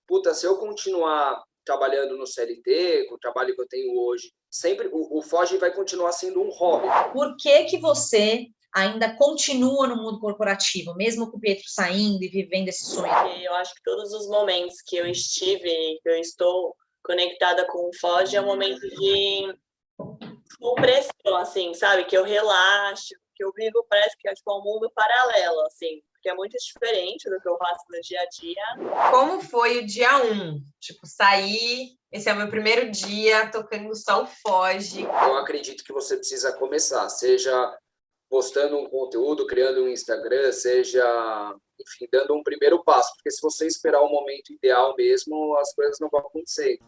puta, se eu continuar trabalhando no CLT, com o trabalho que eu tenho hoje, sempre o Foge vai continuar sendo um hobby. Por que você ainda continua no mundo corporativo, mesmo com o Pietro saindo e vivendo esse sonho? Eu acho que todos os momentos que eu estive, que eu estou conectada com o Foge, é um momento de compressão, assim, sabe? Que eu relaxo, que eu vivo, parece que é tipo um mundo paralelo, assim, porque é muito diferente do que eu faço no dia a dia. Como foi o dia 1? Tipo, sair, esse é o meu primeiro dia tocando só o Foge. Eu acredito que você precisa começar, seja postando um conteúdo, criando um Instagram, seja, enfim, dando um primeiro passo, porque se você esperar o momento ideal mesmo, as coisas não vão acontecer.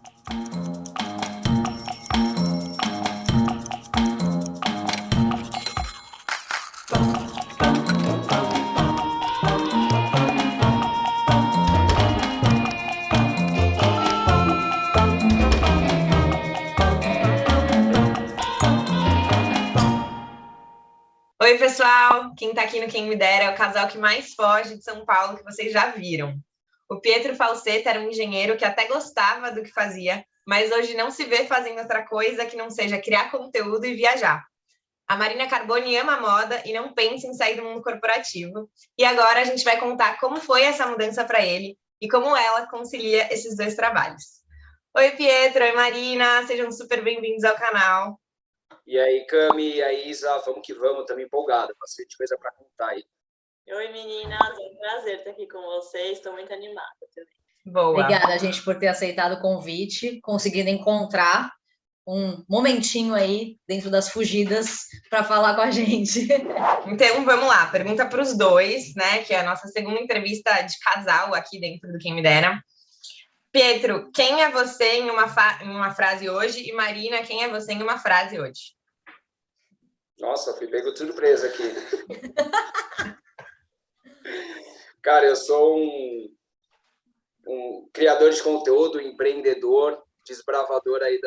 Oi, pessoal! Quem tá aqui no Quem Me Dera é o casal que mais foge de São Paulo que vocês já viram. O Pietro Falsetta era um engenheiro que até gostava do que fazia, mas hoje não se vê fazendo outra coisa que não seja criar conteúdo e viajar. A Marina Carboni ama moda e não pensa em sair do mundo corporativo. E agora a gente vai contar como foi essa mudança para ele e como ela concilia esses dois trabalhos. Oi, Pietro! Oi, Marina! Sejam super bem-vindos ao canal. E aí, Cami, e aí, Isa, vamos que vamos, estamos empolgados, bastante coisa para contar aí. Oi, meninas, é um prazer estar aqui com vocês, estou muito animada também. Boa! Obrigada, gente, por ter aceitado o convite, conseguindo encontrar um momentinho aí dentro das fugidas para falar com a gente. Então, vamos lá, pergunta para os dois, né, que é a nossa segunda entrevista de casal aqui dentro do Quem Me Dera. Pietro, quem é você em uma frase hoje? E Marina, quem é você em uma frase hoje? Nossa, fui pego de surpresa aqui. Cara, eu sou um criador de conteúdo, empreendedor, desbravador aí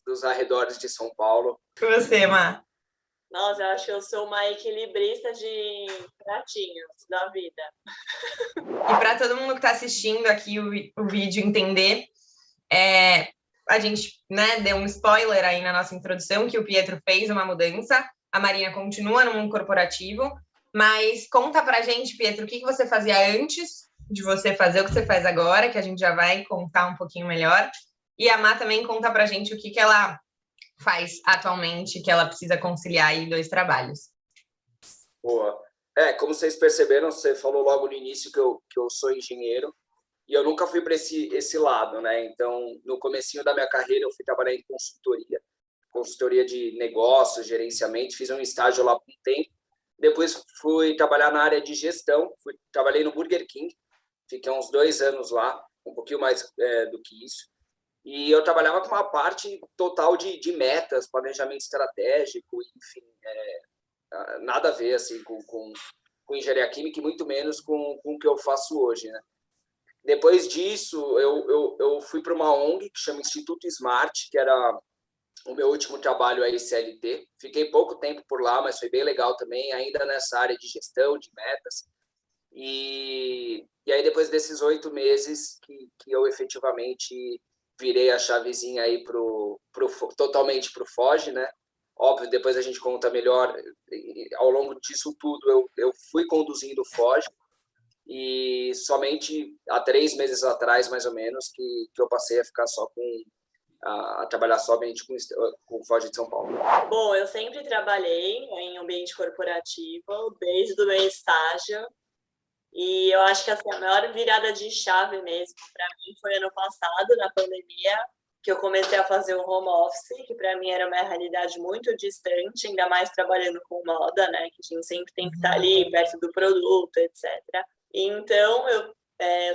dos arredores de São Paulo. E você, Má? Nossa, eu acho que eu sou uma equilibrista de pratinhos da vida. E para todo mundo que está assistindo aqui o vídeo entender, a gente, né, deu um spoiler aí na nossa introdução, que o Pietro fez uma mudança, a Marina continua no mundo corporativo, mas conta pra gente, Pietro, o que você fazia antes de você fazer o que você faz agora, que a gente já vai contar um pouquinho melhor, e a Má também conta pra gente o que ela faz atualmente, que ela precisa conciliar aí dois trabalhos. Boa. Como vocês perceberam, você falou logo no início que eu sou engenheiro, e eu nunca fui para esse lado, né? Então, no comecinho da minha carreira, eu fui trabalhar em consultoria de negócios, gerenciamento, fiz um estágio lá por um tempo. Depois fui trabalhar na área de gestão, trabalhei no Burger King, fiquei uns 2 anos lá, um pouquinho mais do que isso. E eu trabalhava com uma parte total de metas, planejamento estratégico, enfim, nada a ver assim, com engenharia química e muito menos com o que eu faço hoje, né? Depois disso, eu fui para uma ONG que chama Instituto Smart, que era o meu último trabalho aí, CLT. Fiquei pouco tempo por lá, mas foi bem legal também, ainda nessa área de gestão, de metas. E aí, depois desses 8 meses que eu efetivamente virei a chavezinha aí totalmente para o Foge, né? Óbvio, depois a gente conta melhor. Ao longo disso tudo, eu fui conduzindo o Foge. E somente há 3 meses atrás, mais ou menos, que eu passei a ficar só a trabalhar somente com o Foge de São Paulo. Bom, eu sempre trabalhei em ambiente corporativo, desde o meu estágio. E eu acho que assim, a maior virada de chave mesmo para mim foi ano passado, na pandemia, que eu comecei a fazer o home office, que para mim era uma realidade muito distante, ainda mais trabalhando com moda, né? Que a gente sempre tem que estar ali perto do produto, etc. Então, eu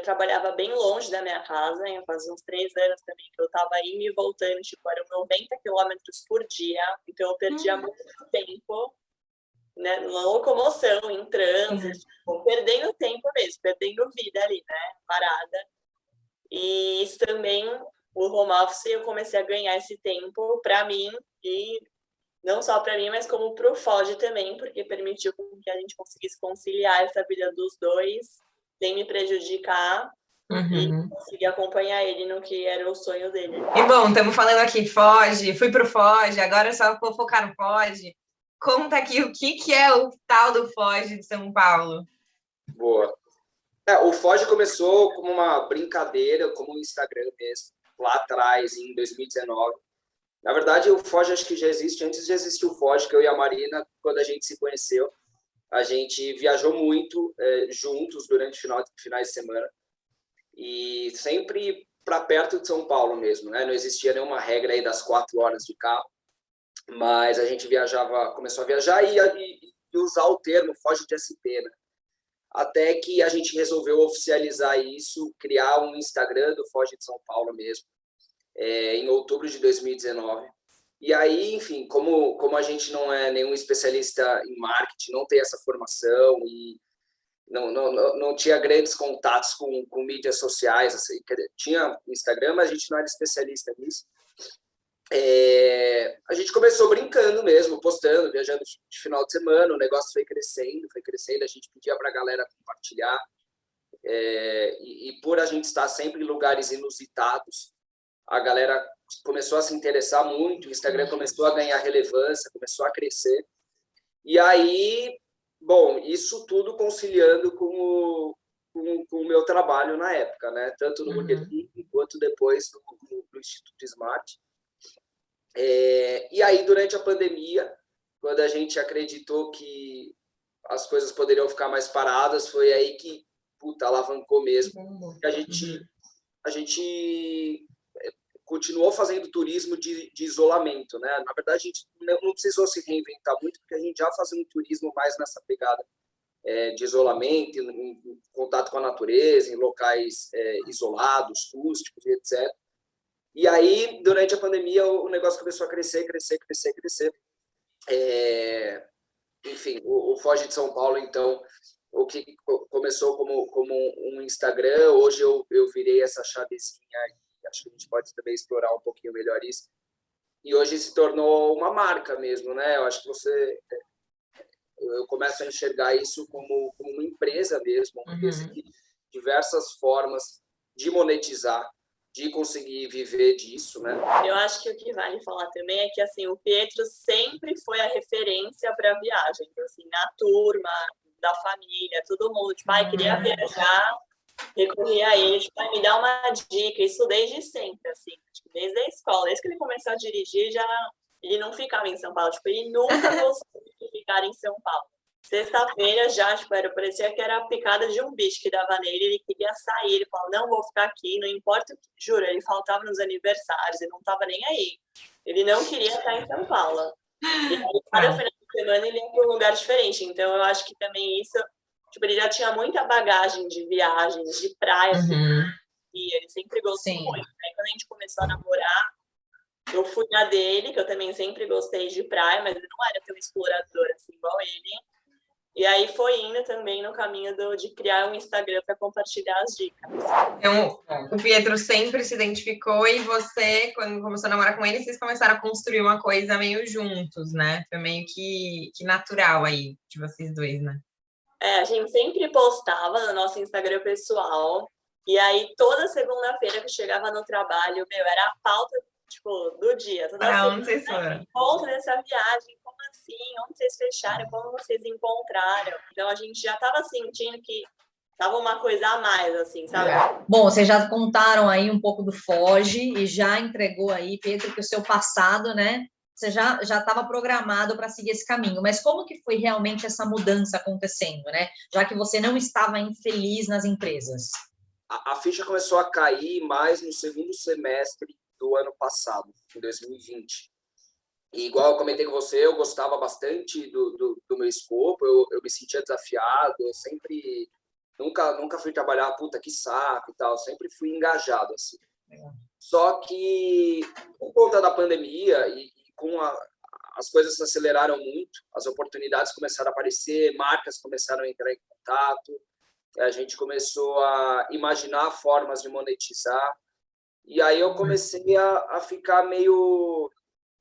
trabalhava bem longe da minha casa, fazia uns 3 anos também que eu estava indo e voltando, tipo, eram 90 quilômetros por dia, então eu perdia muito tempo, né, na locomoção, em trânsito, tipo, perdendo tempo mesmo, perdendo vida ali, né, parada. E isso também, o home office, eu comecei a ganhar esse tempo para mim, e não só para mim, mas como para o Foge também, porque permitiu que a gente conseguisse conciliar essa vida dos dois, sem me prejudicar. e Uhum. consegui acompanhar ele no que era o sonho dele. E bom, estamos falando aqui Foge, fui pro Foge, agora eu só vou focar no Foge. Conta aqui o que é o tal do Foge de São Paulo. Boa. O Foge começou como uma brincadeira, como um Instagram mesmo, lá atrás, em 2019. Na verdade, o Foge acho que já existe, antes de existir o Foge, que eu e a Marina, quando a gente se conheceu, a gente viajou muito juntos durante finais de semana e sempre para perto de São Paulo mesmo, né? Não existia nenhuma regra aí das 4 horas de carro, mas a gente começou a viajar e usar o termo Foge de SP, né? Até que a gente resolveu oficializar isso, criar um Instagram do Foge de São Paulo mesmo, em outubro de 2019. E aí, enfim, como a gente não é nenhum especialista em marketing, não tem essa formação e não tinha grandes contatos com mídias sociais, assim, tinha Instagram, mas a gente não era especialista nisso. A gente começou brincando mesmo, postando, viajando de final de semana, o negócio foi crescendo, a gente pedia para a galera compartilhar, e por a gente estar sempre em lugares inusitados, a galera começou a se interessar muito, o Instagram começou a ganhar relevância, começou a crescer, e aí, bom, isso tudo conciliando com o meu trabalho na época, né? Tanto no Burger King quanto depois no Instituto Smart. E aí, durante a pandemia, quando a gente acreditou que as coisas poderiam ficar mais paradas, foi aí que, alavancou mesmo. A gente continuou fazendo turismo de isolamento, né? Na verdade, a gente não precisou se reinventar muito, porque a gente já fazia um turismo mais nessa pegada de isolamento, em contato com a natureza, em locais isolados, rústicos, etc. E aí, durante a pandemia, o negócio começou a crescer. Enfim, o Foge de São Paulo, então, o que começou como um Instagram, hoje eu virei essa chavezinha, e acho que a gente pode também explorar um pouquinho melhor isso. E hoje se tornou uma marca mesmo, né? Eu acho que eu começo a enxergar isso como uma empresa mesmo, uma empresa que tem diversas formas de monetizar, de conseguir viver disso, né? Eu acho que o que vale falar também é que, assim, o Pietro sempre foi a referência para viagem, então, assim, na turma, da família, todo mundo, tipo, queria viajar, recorria a ele, tipo, me dá uma dica, isso desde sempre, assim, desde a escola, desde que ele começou a dirigir, ele não ficava em São Paulo, tipo, ele nunca gostou de ficar em São Paulo. Sexta-feira já, tipo, parecia que era a picada de um bicho que dava nele, ele queria sair, ele falava, não vou ficar aqui, não importa o que, juro, ele faltava nos aniversários, ele não estava nem aí, ele não queria estar em São Paulo. E aí, cada final de semana ele ia para um lugar diferente, então eu acho que também isso, tipo, ele já tinha muita bagagem de viagens, de praias, e ele sempre gostou muito. Aí quando a gente começou a namorar, eu fui na dele, que eu também sempre gostei de praia, mas ele não era tão explorador assim, igual ele. E aí foi indo também no caminho de criar um Instagram para compartilhar as dicas. Então, o Pietro sempre se identificou e você, quando começou a namorar com ele, vocês começaram a construir uma coisa meio juntos, né? Foi meio que natural aí, de vocês dois, né? A gente sempre postava no nosso Instagram pessoal, e aí toda segunda-feira que chegava no trabalho, era a pauta, tipo, do dia. Toda onde vocês foram? Conta dessa viagem, como assim? Onde vocês fecharam? Como vocês encontraram? Então a gente já estava sentindo que tava uma coisa a mais, assim, sabe? Bom, vocês já contaram aí um pouco do Foge e já entregou aí, Pedro, que o seu passado, né? Você já estava programado para seguir esse caminho, mas como que foi realmente essa mudança acontecendo, né? Já que você não estava infeliz nas empresas. A ficha começou a cair mais no segundo semestre do ano passado, em 2020. E igual eu comentei com você, eu gostava bastante do meu escopo, eu me sentia desafiado, eu sempre nunca fui trabalhar, puta, que saco e tal, sempre fui engajado, assim. Só que, por conta da pandemia e as coisas se aceleraram muito, as oportunidades começaram a aparecer, marcas começaram a entrar em contato, a gente começou a imaginar formas de monetizar, e aí eu comecei a ficar meio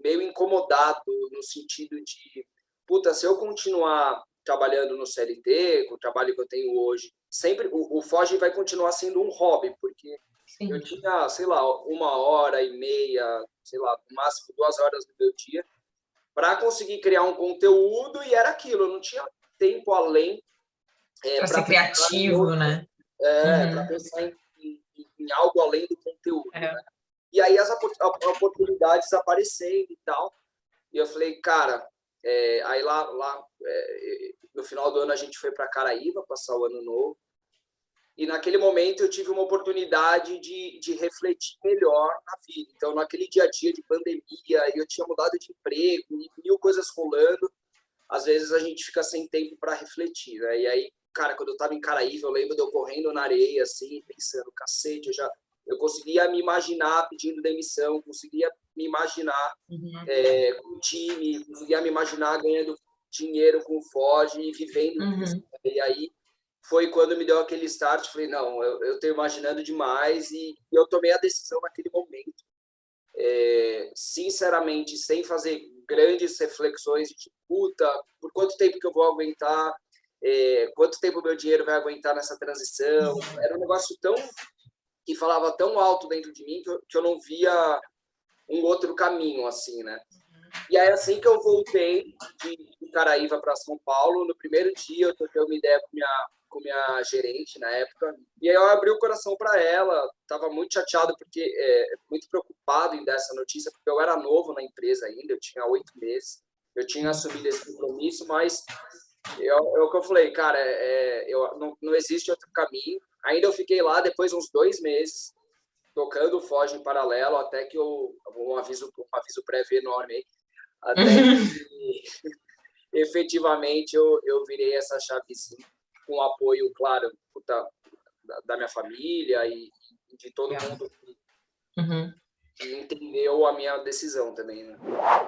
incomodado no sentido de, puta, se eu continuar trabalhando no CLT, com o trabalho que eu tenho hoje, sempre o Foge vai continuar sendo um hobby, porque Sim. eu tinha, sei lá, 1h30, sei lá, no máximo 2 horas do meu dia para conseguir criar um conteúdo, e era aquilo, eu não tinha tempo além Para ser criativo, né? Para pensar em algo além do conteúdo. Né? E aí as oportunidades aparecendo e tal, e eu falei, cara, aí lá no final do ano a gente foi para Caraíba passar o ano novo, e naquele momento eu tive uma oportunidade de refletir melhor na vida. Então, naquele dia a dia de pandemia, eu tinha mudado de emprego, e 1000 coisas rolando, às vezes a gente fica sem tempo para refletir, né? E aí, cara, quando eu estava em Caraíba, eu lembro de eu correndo na areia, assim, pensando, cacete, eu conseguia me imaginar pedindo demissão, conseguia me imaginar com o time, conseguia me imaginar ganhando dinheiro com o Foge e vivendo isso. E aí, foi quando me deu aquele start, falei, não, eu estou imaginando demais, e eu tomei a decisão naquele momento, sinceramente, sem fazer grandes reflexões de puta, por quanto tempo que eu vou aguentar, quanto tempo meu dinheiro vai aguentar nessa transição. Era um negócio que falava tão alto dentro de mim que eu não via um outro caminho, assim, né? E aí, assim que eu voltei de Caraíva para São Paulo, no primeiro dia eu troquei uma ideia com minha gerente na época, e aí eu abri o coração para ela. Estava muito chateado, porque muito preocupado em dar essa notícia, porque eu era novo na empresa ainda, eu tinha 8 meses, eu tinha assumido esse compromisso, mas o que eu falei, cara, não existe outro caminho. Ainda eu fiquei lá depois uns 2 meses, tocando o Foge em paralelo, até que um aviso prévio enorme aí, até que efetivamente eu virei essa chave, sim, com o apoio, claro, da minha família e de todo mundo que entendeu a minha decisão também, né?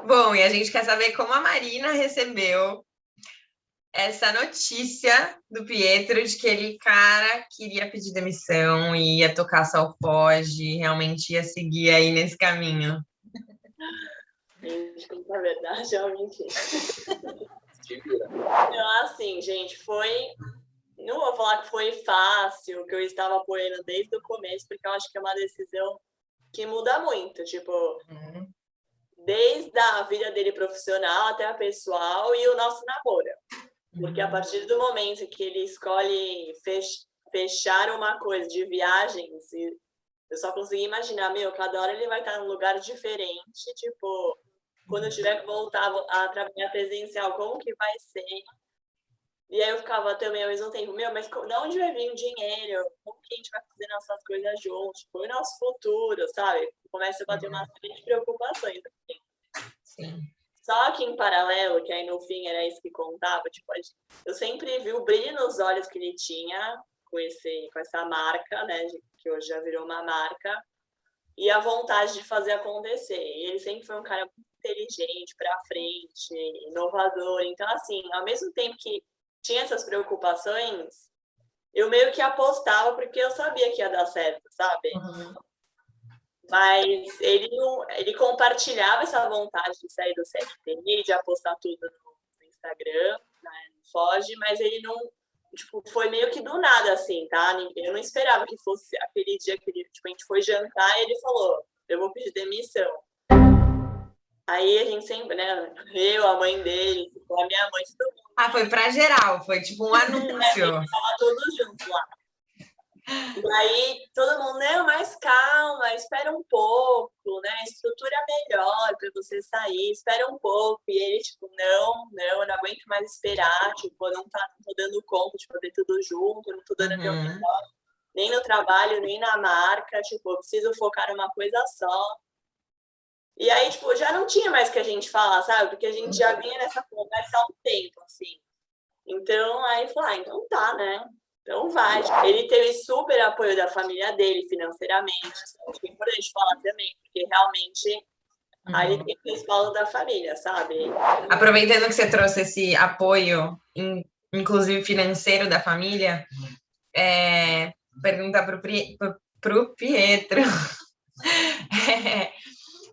Bom, e a gente quer saber como a Marina recebeu essa notícia do Pietro de que ele, cara, queria pedir demissão e ia tocar só o Foge, realmente ia seguir aí nesse caminho. Gente, conta a verdade, é uma mentira. Então, assim, gente, não vou falar que foi fácil, que eu estava apoiando desde o começo, porque eu acho que é uma decisão que muda muito, tipo, desde a vida dele profissional até a pessoal e o nosso namoro. Porque a partir do momento que ele escolhe fechar uma coisa de viagens, eu só consegui imaginar, cada hora ele vai estar num lugar diferente, tipo, quando eu tiver que voltar a trabalhar presencial, como que vai ser? E aí eu ficava também ao mesmo tempo, mas de onde vai vir o dinheiro? Como que a gente vai fazer nossas coisas juntos? Tipo, o nosso futuro, sabe? Começa a bater uma série de preocupações. Assim. Sim. Só que em paralelo, que aí no fim era isso que contava, tipo, eu sempre vi o brilho nos olhos que ele tinha com essa marca, né, que hoje já virou uma marca, e a vontade de fazer acontecer. E ele sempre foi um cara muito inteligente, para frente, inovador. Então, assim, ao mesmo tempo que tinha essas preocupações, eu meio que apostava porque eu sabia que ia dar certo, sabe? Mas ele compartilhava essa vontade de sair do CLT, de apostar tudo no Instagram, né, no Foge, mas ele não, tipo, foi meio que do nada, assim, tá? Eu não esperava que fosse aquele dia que a gente foi jantar e ele falou, eu vou pedir demissão. Aí a gente sempre, né, eu, a mãe dele, a minha mãe, todo mundo. Ah, foi pra geral, foi tipo um anúncio. Tava todos juntos lá. E aí todo mundo, não, mas calma, espera um pouco, né? Estrutura melhor para você sair, espera um pouco. E ele, tipo, não, eu não aguento mais esperar, tipo, não tô dando conta de fazer tudo junto, não tô dando meu melhor, nem no trabalho, nem na marca, tipo, eu preciso focar numa coisa só. E aí, tipo, já não tinha mais o que a gente falar, sabe? Porque a gente já vinha nessa conversa há um tempo, assim. Então, aí falei, então tá, né? Então vai. Ele teve super apoio da família dele financeiramente. Acho que é importante falar também, porque realmente aí ele tem o respaldo da família, sabe? Aproveitando que você trouxe esse apoio, inclusive financeiro da família, perguntar pro Pietro.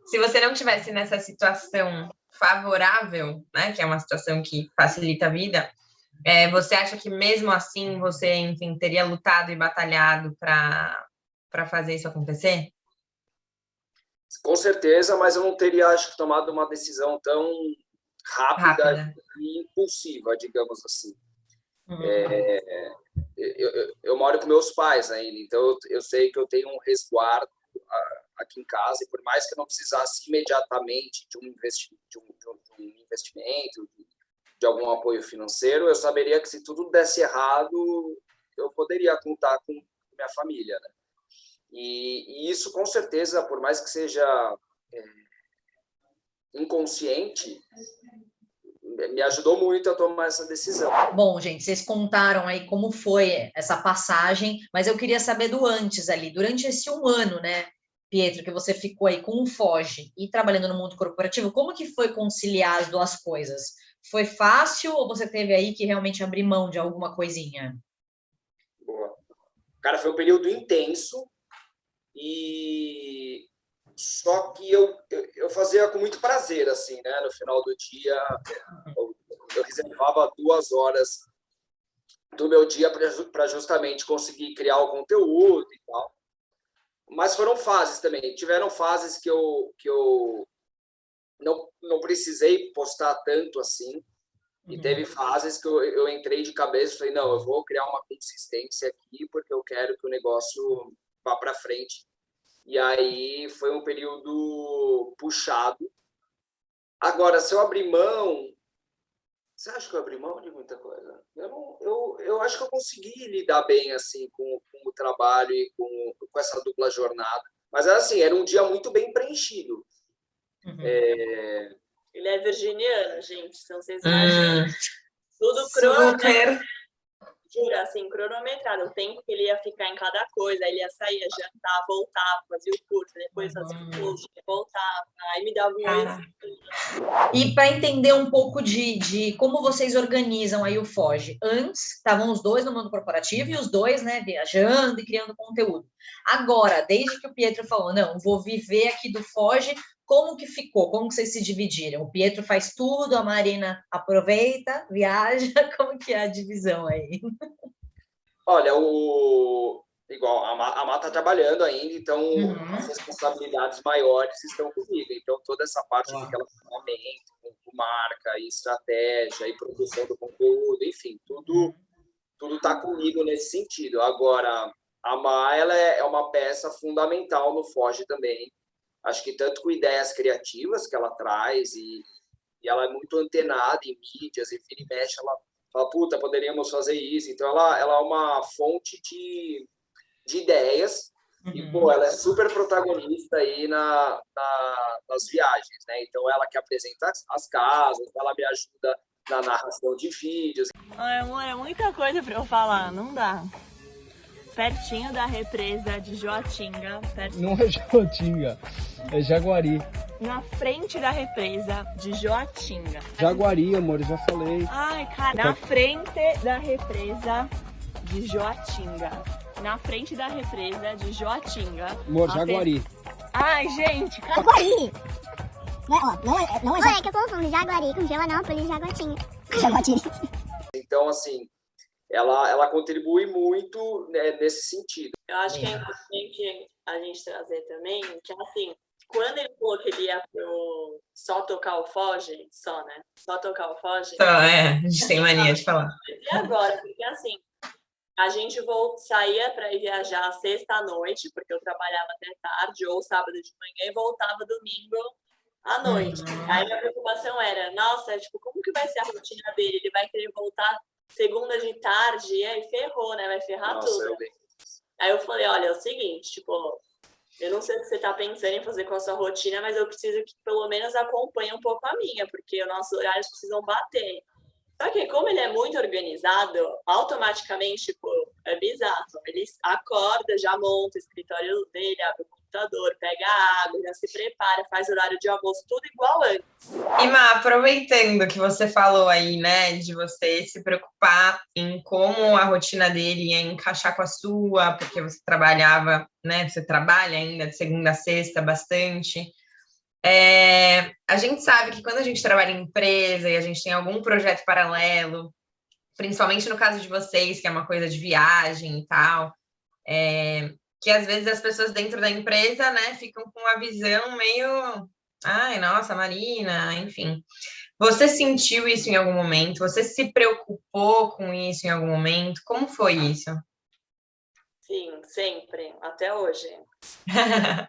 Se você não tivesse nessa situação favorável, né, que é uma situação que facilita a vida, Você acha que mesmo assim você, enfim, teria lutado e batalhado para fazer isso acontecer? Com certeza, mas eu não teria, acho que, tomado uma decisão tão rápida e impulsiva, digamos assim. Eu moro com meus pais ainda, então eu sei que eu tenho um resguardo aqui em casa, e por mais que eu não precisasse imediatamente de um investimento, de algum apoio financeiro, eu saberia que se tudo desse errado, eu poderia contar com minha família, né? E isso, com certeza, por mais que seja inconsciente, me ajudou muito a tomar essa decisão. Bom, gente, vocês contaram aí como foi essa passagem, mas eu queria saber do antes ali, durante esse 1 ano, né, Pietro, que você ficou aí com o Foge e trabalhando no mundo corporativo, como que foi conciliar as duas coisas? Foi fácil ou você teve aí que realmente abrir mão de alguma coisinha? Boa. Cara, foi um período intenso, e só que eu fazia com muito prazer, assim, né? No final do dia, eu reservava 2 horas do meu dia para justamente conseguir criar o conteúdo e tal. Mas foram fases também. Tiveram fases que eu não precisei postar tanto assim. E teve fases que eu entrei de cabeça e falei, não, eu vou criar uma consistência aqui porque eu quero que o negócio vá para frente. E aí foi um período puxado. Agora, se eu abrir mão, você acha que eu abri mão de muita coisa? Eu acho que eu consegui lidar bem assim com o trabalho e com essa dupla jornada. Mas assim, era um dia muito bem preenchido. Ele é virginiano, gente, então vocês imaginam. Tudo cronometrado. Jura, assim, cronometrado. O tempo que ele ia ficar em cada coisa. Aí ele ia sair, ia jantar, voltava, fazia o curso, depois fazia o curso, voltava. Aí me dava um oizinho. E para entender um pouco de como vocês organizam aí o Foge. Antes, estavam os dois no mundo corporativo e os dois, né, viajando e criando conteúdo. Agora, desde que o Pietro falou, não, vou viver aqui do Foge, como que ficou? Como que vocês se dividiram? O Pietro faz tudo, a Marina aproveita, viaja, como que é a divisão aí? Olha, igual, a Má está trabalhando ainda, então as responsabilidades maiores estão comigo. Então, toda essa parte de relacionamento, com marca, e estratégia, e produção do conteúdo, enfim, tudo está comigo nesse sentido. Agora, a Má, ela é uma peça fundamental no Foge também. Acho que tanto com ideias criativas que ela traz, e ela é muito antenada em mídias, e vira e mexe, ela fala, puta, poderíamos fazer isso. Então, ela é uma fonte de ideias, e, pô, ela é super protagonista aí nas viagens, né? Então, ela que apresenta as casas, ela me ajuda na narração de vídeos. Ai, amor, é muita coisa para eu falar, não dá. Pertinho da represa de Joatinga. Não é Joatinga, é Jaguari. Na frente da represa de Joatinga. Jaguari, amor, eu já falei. Ai, cara. Na frente da represa de Joatinga. Na frente da represa de Joatinga. Amor, Jaguari. Ai, gente. Jaguari! Não é. Olha, que eu confundo Jaguari com Joanópolis e Jaguatinga. Jaguatiri. Então, assim, ela contribui muito, né, nesse sentido. Eu acho que é importante a gente trazer também que, assim, quando ele falou que ele ia só tocar o Foge, né? Só tocar o Foge. A gente tem mania de falar. E agora? Porque, assim, a gente saía para ir viajar sexta à noite, porque eu trabalhava até tarde, ou sábado de manhã, e voltava domingo à noite. Aí minha preocupação era, nossa, tipo, como que vai ser a rotina dele? Ele vai querer voltar segunda de tarde, e aí ferrou, né? Vai ferrar tudo. Aí eu falei, olha, é o seguinte, tipo, eu não sei o que você tá pensando em fazer com a sua rotina, mas eu preciso que pelo menos acompanhe um pouco a minha, porque os nossos horários precisam bater. Só que como ele é muito organizado, automaticamente, tipo, é bizarro. Ele acorda, já monta o escritório dele, abre o computador, pega a água, já se prepara, faz horário de almoço, tudo igual antes. E Má, aproveitando que você falou aí, né, de você se preocupar em como a rotina dele ia encaixar com a sua, porque você trabalhava, né, você trabalha ainda de segunda a sexta bastante. A gente sabe que quando a gente trabalha em empresa e a gente tem algum projeto paralelo, principalmente no caso de vocês, que é uma coisa de viagem e tal, que às vezes as pessoas dentro da empresa, né, ficam com uma visão meio, ai, nossa, Marina, enfim. Você sentiu isso em algum momento? Você se preocupou com isso em algum momento? Como foi isso? Sim, sempre, até hoje.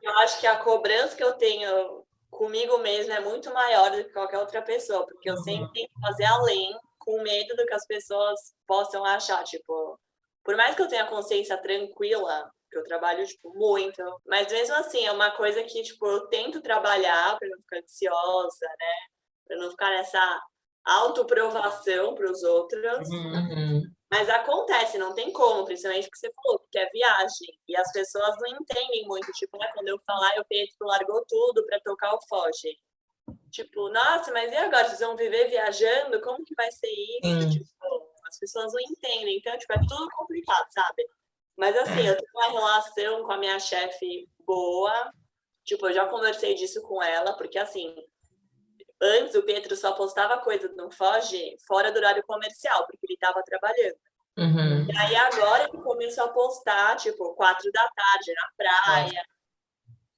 Eu acho que a cobrança que eu tenho comigo mesma é muito maior do que qualquer outra pessoa, porque eu sempre tento fazer além, com medo do que as pessoas possam achar, tipo, por mais que eu tenha consciência tranquila, que eu trabalho, tipo, muito, mas mesmo assim, é uma coisa que, tipo, eu tento trabalhar para não ficar ansiosa, né, para não ficar nessa autoprovação para os outros, mas acontece, não tem como, principalmente porque você falou que é viagem, e as pessoas não entendem muito, tipo, né, quando eu falar, o Pedro largou tudo para tocar o Foge. Tipo, nossa, mas e agora? Vocês vão viver viajando? Como que vai ser isso? Tipo, as pessoas não entendem. Então, tipo, é tudo complicado, sabe? Mas, assim, eu tenho uma relação com a minha chefe boa. Tipo, eu já conversei disso com ela, porque, assim, antes o Pedro só postava coisa no Foge fora do horário comercial, porque ele estava trabalhando. E aí, agora ele começou a postar, tipo, 4 da tarde na praia.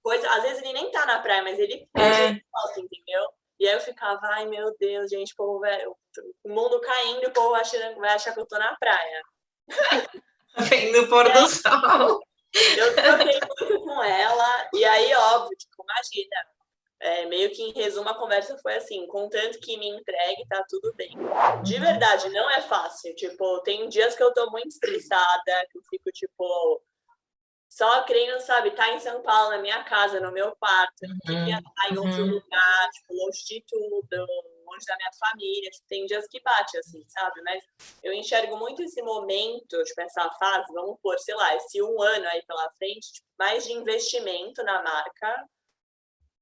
Coisa, às vezes ele nem tá na praia, mas ele posta, entendeu? E aí eu ficava, ai meu Deus, gente, povo, velho, o mundo caindo, o povo vai achar que eu tô na praia. Vendo o pôr do sol. Eu troquei muito com ela, e aí, óbvio, tipo, imagina, meio que em resumo a conversa foi assim, contanto que me entregue, tá tudo bem. De verdade, não é fácil, tipo, tem dias que eu tô muito estressada, que eu fico, tipo, só querendo, sabe, tá em São Paulo, na minha casa, no meu quarto, não queria estar em outro lugar, tipo, longe de tudo, longe da minha família, tipo, tem dias que bate, assim, sabe, mas eu enxergo muito esse momento, tipo, essa fase, vamos pôr, sei lá, esse 1 ano aí pela frente, tipo, mais de investimento na marca,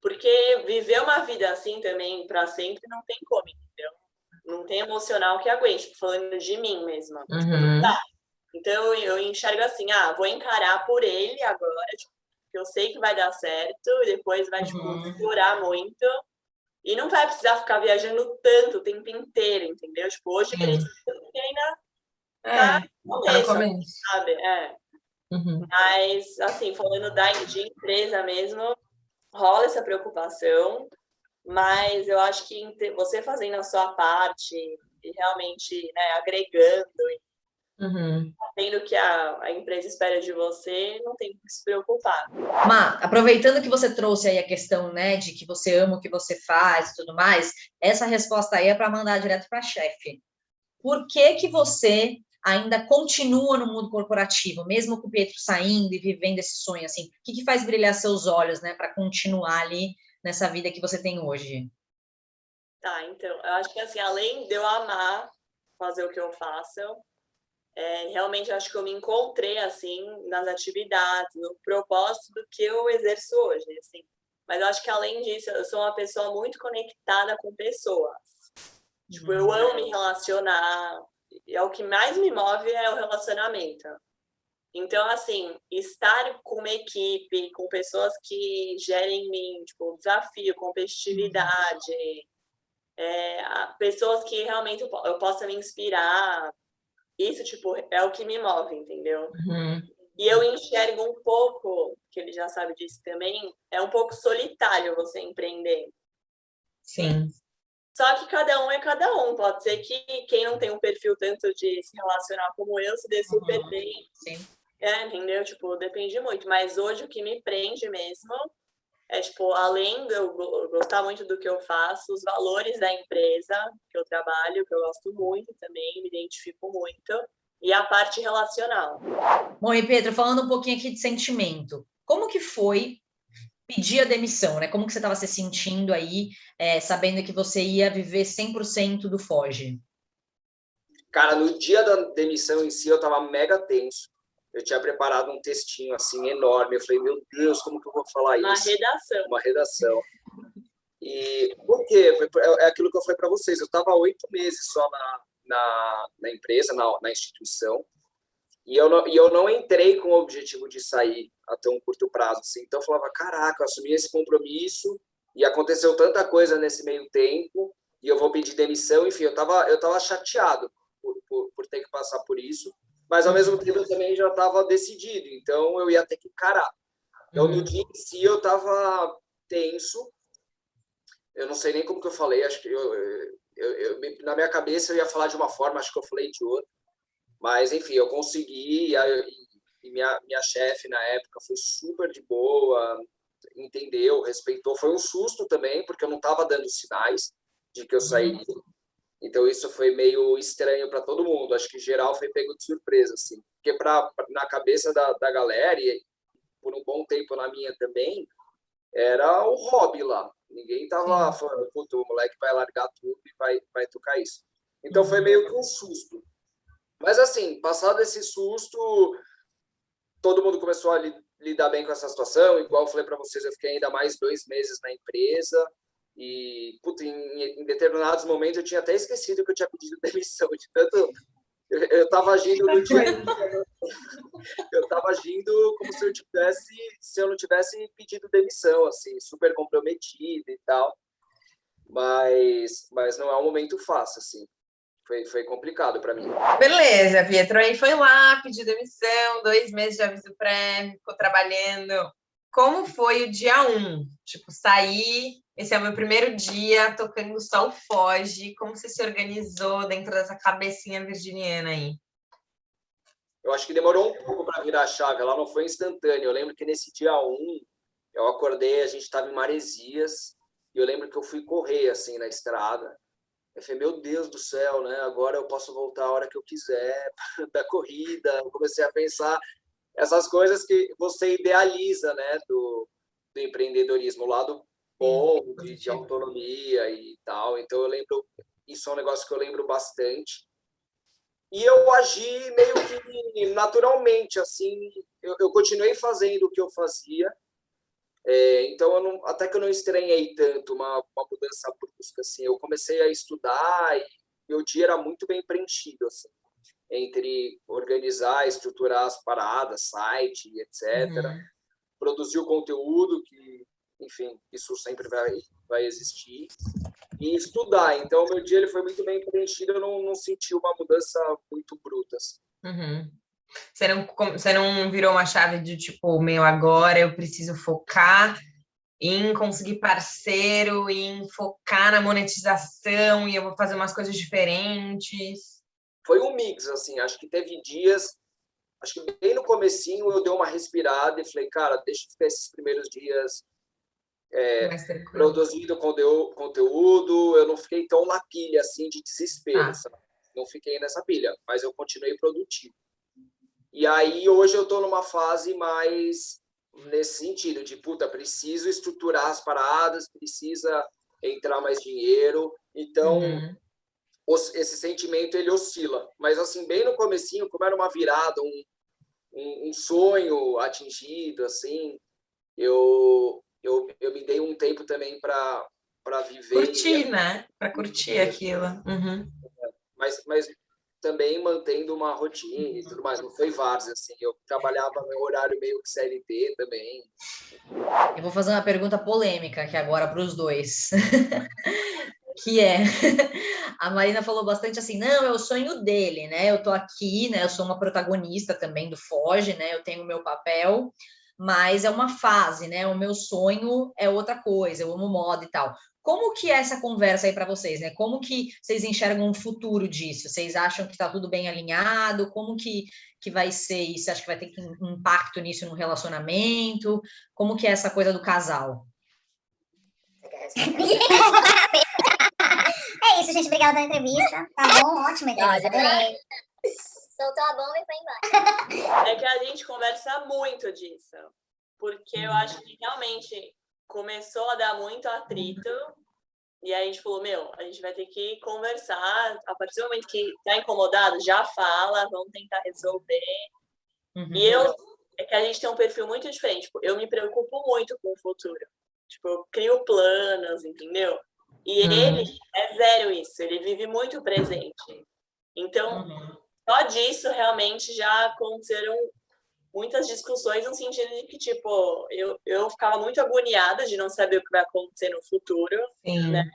porque viver uma vida assim também, para sempre, não tem como, entendeu? Não tem emocional que aguente, tipo, falando de mim mesma, tipo, não dá. Então, eu enxergo assim, vou encarar por ele agora, tipo, que eu sei que vai dar certo, e depois vai, tipo, explorar muito, e não vai precisar ficar viajando tanto o tempo inteiro, entendeu? Tipo, hoje precisa, porque ainda tá no começo, sabe? Mas, assim, falando de empresa mesmo, rola essa preocupação, mas eu acho que você fazendo a sua parte, e realmente, né, agregando, sabendo o que a empresa espera de você, não tem que se preocupar. Má, aproveitando que você trouxe aí a questão, né, de que você ama o que você faz e tudo mais, essa resposta aí é para mandar direto para a chefe. Por que você ainda continua no mundo corporativo, mesmo com o Pietro saindo e vivendo esse sonho, assim? O que faz brilhar seus olhos, né, para continuar ali nessa vida que você tem hoje? Tá, então, eu acho que, assim, além de eu amar fazer o que eu faço, realmente eu acho que eu me encontrei, assim, nas atividades, no propósito do que eu exerço hoje, assim. Mas eu acho que, além disso, eu sou uma pessoa muito conectada com pessoas. Tipo, eu amo me relacionar, e o que mais me move é o relacionamento. Então, assim, estar com uma equipe, com pessoas que gerem em mim, tipo, desafio, competitividade, pessoas que realmente eu possa me inspirar, isso, tipo, é o que me move, entendeu? E eu enxergo um pouco, que ele já sabe disso também, é um pouco solitário você empreender. Sim. Só que cada um é cada um. Pode ser que quem não tem um perfil tanto de se relacionar como eu se dê super bem. Sim. Entendeu? Tipo, depende muito. Mas hoje o que me prende mesmo é, tipo, além de eu gostar muito do que eu faço, os valores da empresa que eu trabalho, que eu gosto muito também, me identifico muito, e a parte relacional. Bom, e Pedro, falando um pouquinho aqui de sentimento, como que foi pedir a demissão, né? Como que você estava se sentindo aí, sabendo que você ia viver 100% do Foge? Cara, no dia da demissão em si, eu estava mega tenso. Eu tinha preparado um textinho, assim, enorme. Eu falei, meu Deus, como que eu vou falar isso? Uma redação. E por quê? É aquilo que eu falei para vocês. Eu estava 8 meses só na empresa, na instituição. E eu não entrei com o objetivo de sair a tão curto prazo. Assim. Então, eu falava, caraca, eu assumi esse compromisso e aconteceu tanta coisa nesse meio tempo e eu vou pedir demissão. Enfim, eu tava chateado. por ter que passar por isso, mas ao mesmo tempo eu também já estava decidido, então eu ia ter que encarar. Então, no dia em si, eu estava tenso, eu não sei nem como que eu falei, acho que na minha cabeça eu ia falar de uma forma, acho que eu falei de outra, mas enfim, eu consegui, e minha chefe na época foi super de boa, entendeu, respeitou, foi um susto também, porque eu não estava dando sinais de que eu sairia, então isso foi meio estranho para todo mundo, acho que geral foi pego de surpresa, assim, porque na cabeça da galera, e por um bom tempo na minha também, era o hobby lá. Ninguém tava falando, puto, o moleque vai largar tudo e vai tocar isso. Então foi meio que um susto. Mas assim, passado esse susto, todo mundo começou a lidar bem com essa situação. Igual eu falei para vocês, eu fiquei ainda mais 2 meses na empresa. E, puto, em determinados momentos eu tinha até esquecido que eu tinha pedido demissão, de tanto. Eu estava agindo no dia. Eu estava agindo como se eu não tivesse pedido demissão, assim, super comprometido e tal. Mas não é um momento fácil, assim. Foi complicado para mim. Beleza, Pietro. Aí foi lá, pediu demissão, 2 meses de aviso prévio, ficou trabalhando. Como foi o dia 1? Tipo, sair, esse é o meu primeiro dia tocando só o Foge. Como você se organizou dentro dessa cabecinha virginiana aí? Eu acho que demorou um pouco para virar a chave, ela não foi instantânea. Eu lembro que nesse dia 1, eu acordei, a gente estava em Maresias, e eu lembro que eu fui correr, assim, na estrada. Eu falei, meu Deus do céu, né? Agora eu posso voltar a hora que eu quiser da corrida. Eu comecei a pensar essas coisas que você idealiza, né? Do empreendedorismo, o lado bom, de autonomia e tal. Então, eu lembro, isso é um negócio que eu lembro bastante. E eu agi meio que naturalmente, assim, eu continuei fazendo o que eu fazia, então até que eu não estranhei tanto uma mudança brusca, assim, eu comecei a estudar e meu dia era muito bem preenchido, assim, entre organizar, estruturar as paradas, site, etc., produzir o conteúdo, que, enfim, isso sempre vai existir, e estudar. Então, meu dia ele foi muito bem preenchido, eu não senti uma mudança muito bruta. Assim. Você não virou uma chave de tipo, meu, agora eu preciso focar em conseguir parceiro, em focar na monetização e eu vou fazer umas coisas diferentes? Foi um mix, assim, acho que teve dias, acho que bem no comecinho eu dei uma respirada e falei, cara, deixa eu ficar esses primeiros dias produzindo conteúdo, eu não fiquei tão na pilha, assim, de desespero, sabe? Não fiquei nessa pilha, mas eu continuei produtivo. E aí, hoje eu estou numa fase mais nesse sentido, de, puta, preciso estruturar as paradas, precisa entrar mais dinheiro, então, esse sentimento, ele oscila. Mas, assim, bem no comecinho, como era uma virada, um sonho atingido, assim, eu me dei um tempo também para viver. Curtir, né? Para curtir aquilo. Mas também mantendo uma rotina e tudo mais. Não foi várzea, assim. Eu trabalhava no horário meio que CLT também. Eu vou fazer uma pergunta polêmica aqui agora para os dois. Que é, a Marina falou bastante assim, não, é o sonho dele, né? Eu tô aqui, né? Eu sou uma protagonista também do Foge, né? Eu tenho o meu papel, mas é uma fase, né? O meu sonho é outra coisa, eu amo moda e tal. Como que é essa conversa aí para vocês, né? Como que vocês enxergam o futuro disso? Vocês acham que está tudo bem alinhado? Como que vai ser isso? Você acha que vai ter um impacto nisso no relacionamento? Como que é essa coisa do casal? É isso, gente. Obrigada pela entrevista. Tá bom? Ótima entrevista. Adorei. Soltou a bomba e foi embora. É que a gente conversa muito disso. Porque eu acho que realmente começou a dar muito atrito. E aí a gente falou, meu, a gente vai ter que conversar. A partir do momento que tá incomodado, já fala, vamos tentar resolver. E é que a gente tem um perfil muito diferente. Tipo, eu me preocupo muito com o futuro. Tipo, eu crio planos, entendeu? E ele é zero isso, ele vive muito presente. Então, só disso realmente já aconteceram muitas discussões no sentido de que, tipo, eu ficava muito agoniada de não saber o que vai acontecer no futuro, né?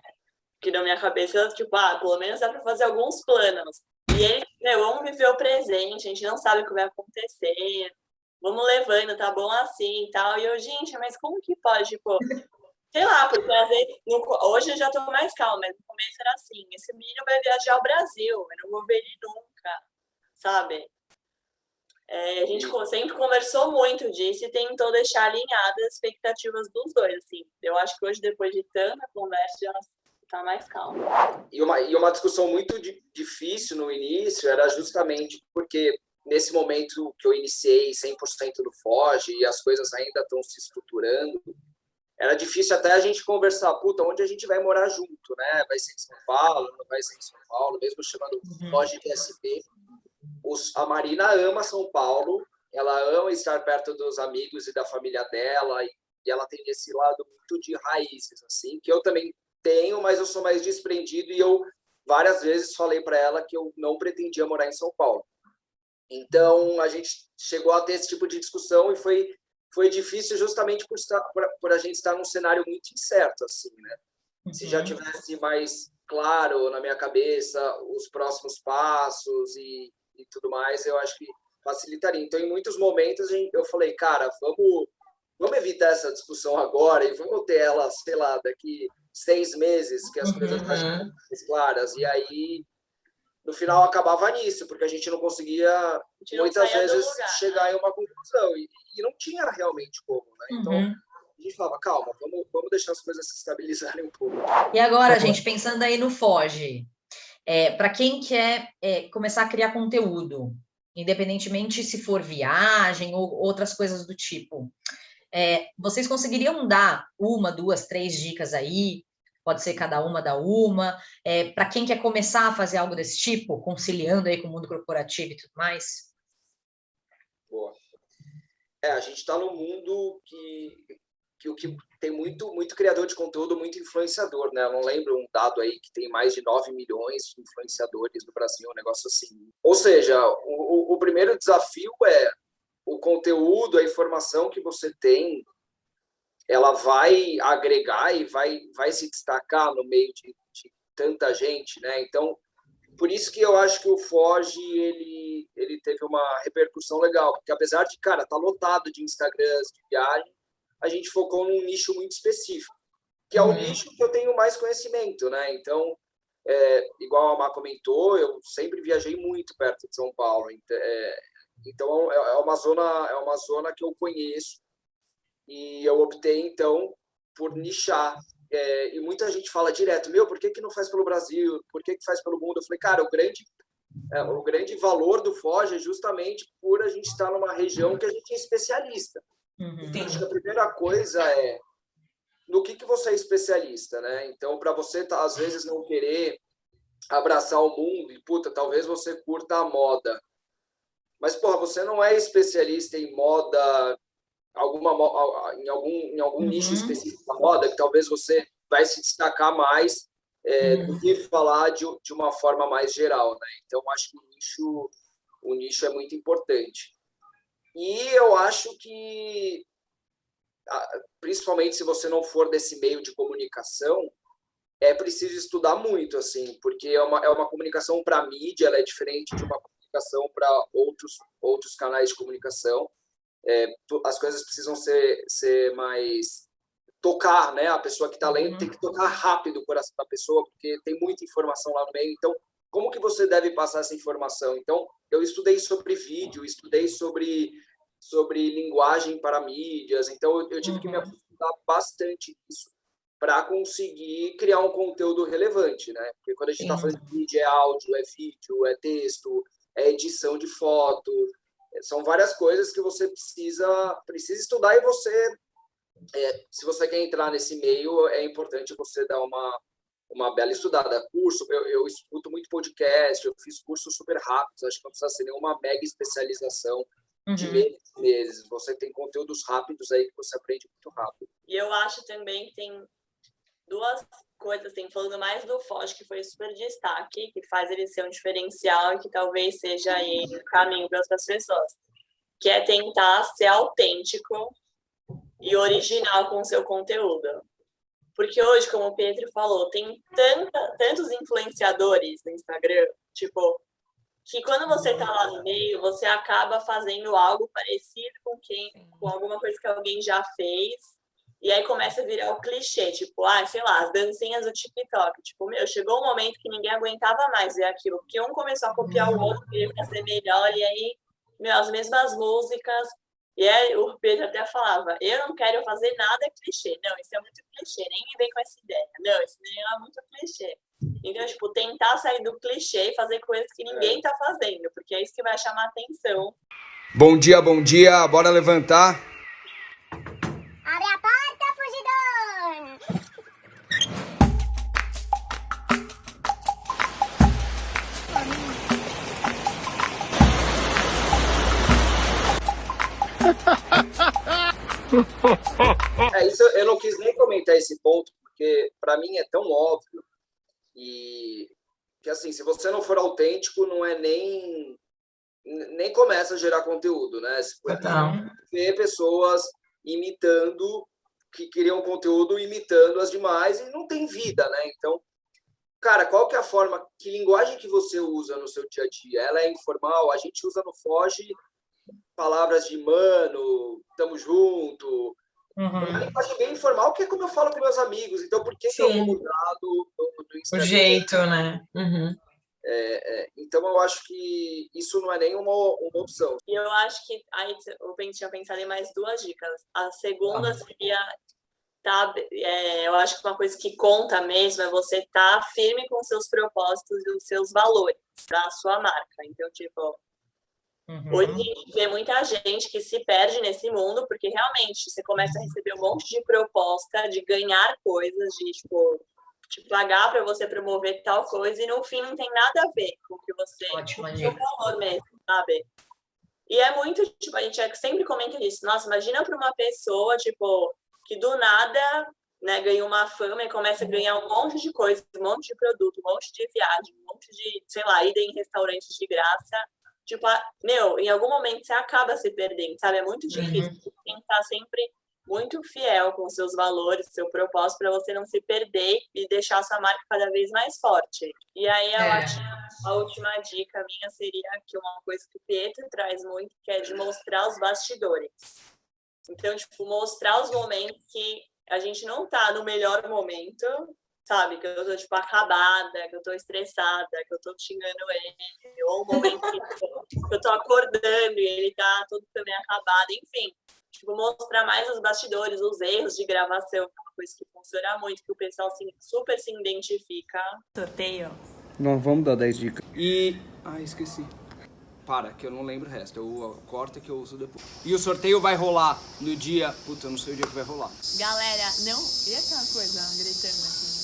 Que na minha cabeça, tipo, pelo menos dá para fazer alguns planos. E ele, vamos viver o presente, a gente não sabe o que vai acontecer, vamos levando, tá bom assim e tal. E eu, gente, mas como que pode, tipo, sei lá, porque às vezes, hoje eu já tô mais calma, mas no começo era assim, esse menino vai viajar ao Brasil, eu não vou ver ele nunca, sabe? A gente sempre conversou muito disso e tentou deixar alinhadas as expectativas dos dois, assim. Eu acho que hoje, depois de tanta conversa, já tá mais calma. E uma discussão muito difícil no início era justamente porque nesse momento que eu iniciei 100% do Foge e as coisas ainda estão se estruturando, era difícil até a gente conversar, puta, onde a gente vai morar junto, né? Vai ser em São Paulo, não vai ser em São Paulo, mesmo chamando Foge PSP. A Marina ama São Paulo, ela ama estar perto dos amigos e da família dela, e ela tem esse lado muito de raízes, assim, que eu também tenho, mas eu sou mais desprendido e eu várias vezes falei para ela que eu não pretendia morar em São Paulo. Então, a gente chegou a ter esse tipo de discussão e foi difícil justamente por a gente estar num cenário muito incerto, assim, né? Se já tivesse mais claro na minha cabeça os próximos passos e tudo mais, eu acho que facilitaria. Então, em muitos momentos, eu falei, cara, vamos evitar essa discussão agora e vamos ter ela, sei lá, daqui 6 meses, que as coisas estão mais claras. E aí, no final, acabava nisso, porque a gente não conseguia, muitas vezes, chegar em uma conclusão. E não tinha realmente como, né? Então, a gente falava, calma, vamos deixar as coisas se estabilizarem um pouco. E agora, gente, pensando aí no Foge, para quem quer começar a criar conteúdo, independentemente se for viagem ou outras coisas do tipo, vocês conseguiriam dar 1, 2, 3 dicas aí? Pode ser cada uma dá uma, para quem quer começar a fazer algo desse tipo, conciliando aí com o mundo corporativo e tudo mais? Boa. A gente está num mundo que o que tem muito criador de conteúdo, muito influenciador, né? Eu não lembro um dado aí que tem mais de 9 milhões de influenciadores no Brasil, um negócio assim. Ou seja, o primeiro desafio é o conteúdo, a informação que você tem, ela vai agregar e vai se destacar no meio de tanta gente, né? Então, por isso que eu acho que o Foge, ele teve uma repercussão legal, porque apesar de, cara, tá lotado de Instagrams, de viagem, a gente focou num nicho muito específico, que é o nicho que eu tenho mais conhecimento, né? Então, igual a Má comentou, eu sempre viajei muito perto de São Paulo, então é uma zona que eu conheço e eu optei, então, por nichar. E muita gente fala direto, por que não faz pelo Brasil? Por que faz pelo mundo? Eu falei, cara, o grande valor do Foge é justamente por a gente estar numa região que a gente é especialista. Então, acho que a primeira coisa é no que você é especialista, né? Então, para você, às vezes, não querer abraçar o mundo e, talvez você curta a moda. Mas, você não é especialista em moda, em algum nicho específico da moda, que talvez você vai se destacar mais do que falar de uma forma mais geral, né? Então, acho que o nicho é muito importante. E eu acho que, principalmente se você não for desse meio de comunicação, é preciso estudar muito, assim, porque é uma comunicação para mídia, ela é diferente de uma comunicação para outros canais de comunicação. As coisas precisam ser mais... tocar, né? A pessoa que está lendo tem que tocar rápido o coração da pessoa, porque tem muita informação lá no meio. Então, como que você deve passar essa informação? Então, eu estudei sobre vídeo, estudei sobre linguagem para mídias, então eu tive que me aprofundar bastante nisso para conseguir criar um conteúdo relevante, né? Porque quando a gente está falando de mídia, é áudio, é vídeo, é texto, é edição de foto, são várias coisas que você precisa estudar, e você, se você quer entrar nesse meio, é importante você dar uma bela estudada. Curso, eu escuto muito podcast, eu fiz cursos super rápidos, acho que não precisa ser nenhuma mega especialização de meses. Você tem conteúdos rápidos aí que você aprende muito rápido. E eu acho também que tem duas coisas, assim, falando mais do Foge, que foi super destaque, que faz ele ser um diferencial e que talvez seja aí um caminho para outras pessoas, que é tentar ser autêntico e original com o seu conteúdo. Porque hoje, como o Pedro falou, tem tantos influenciadores no Instagram, tipo, que quando você está lá no meio, você acaba fazendo algo parecido com alguma coisa que alguém já fez, e aí começa a virar o clichê, tipo, sei lá, as dancinhas do TikTok. Tipo, chegou um momento que ninguém aguentava mais ver aquilo, porque um começou a copiar o outro, queria fazer melhor, e aí, as mesmas músicas. E aí o Pedro até falava, eu não quero fazer nada clichê. Não, isso é muito clichê, nem me vem com essa ideia. Não, isso nem é muito clichê. Então, tipo, tentar sair do clichê e fazer coisas que ninguém tá fazendo, porque é isso que vai chamar atenção. Bom dia, bora levantar. Abre a porta, fugidor! Isso eu não quis nem comentar esse ponto, porque para mim é tão óbvio e que, assim, se você não for autêntico, não é nem começa a gerar conteúdo, né? Você pode ver pessoas imitando, que criam conteúdo imitando as demais e não tem vida, né? Então, cara, qual que é a forma, que linguagem que você usa no seu dia a dia? Ela é informal? A gente usa no Foge palavras de mano, tamo junto. Uma linguagem bem informal, que é como eu falo com meus amigos. Então, por que eu vou mudar do Instagram? O jeito, né? Então, eu acho que isso não é nem uma opção. E eu acho que aí eu tinha pensado em mais 2 dicas. A segunda seria, eu acho que uma coisa que conta mesmo é você estar firme com os seus propósitos e os seus valores para a sua marca. Então, tipo, hoje a gente vê muita gente que se perde nesse mundo, porque realmente você começa a receber um monte de proposta de ganhar coisas, de, tipo, te pagar para você promover tal coisa, e no fim não tem nada a ver com o que você... Ótima o seu dica. valor mesmo, sabe? E é muito, tipo, a gente sempre comenta isso. Nossa, imagina para uma pessoa, tipo, que do nada, né, ganha uma fama e começa a ganhar um monte de coisa, um monte de produto, um monte de viagem, um monte de, sei lá, ida em restaurantes de graça. Tipo, em algum momento você acaba se perdendo, sabe? É muito difícil. Você tem que estar sempre muito fiel com os seus valores, seu propósito, para você não se perder e deixar a sua marca cada vez mais forte. E aí, eu acho que a última dica minha seria que uma coisa que o Pietro traz muito, que é de mostrar os bastidores. Então, tipo, mostrar os momentos que a gente não tá no melhor momento, sabe? Que eu tô, tipo, acabada, que eu tô estressada, que eu tô xingando ele, ou um momento que eu tô acordando e ele tá todo também acabado, enfim. Tipo, mostrar mais os bastidores, os erros de gravação, que é uma coisa que funciona muito, que o pessoal super se identifica. Sorteio. Não, vamos dar 10 dicas. E... esqueci. Para, que eu não lembro o resto. Eu corto que eu uso depois. E o sorteio vai rolar no dia... Puta, eu não sei o dia que vai rolar. Galera, não... Ia ser uma coisa gritando aqui.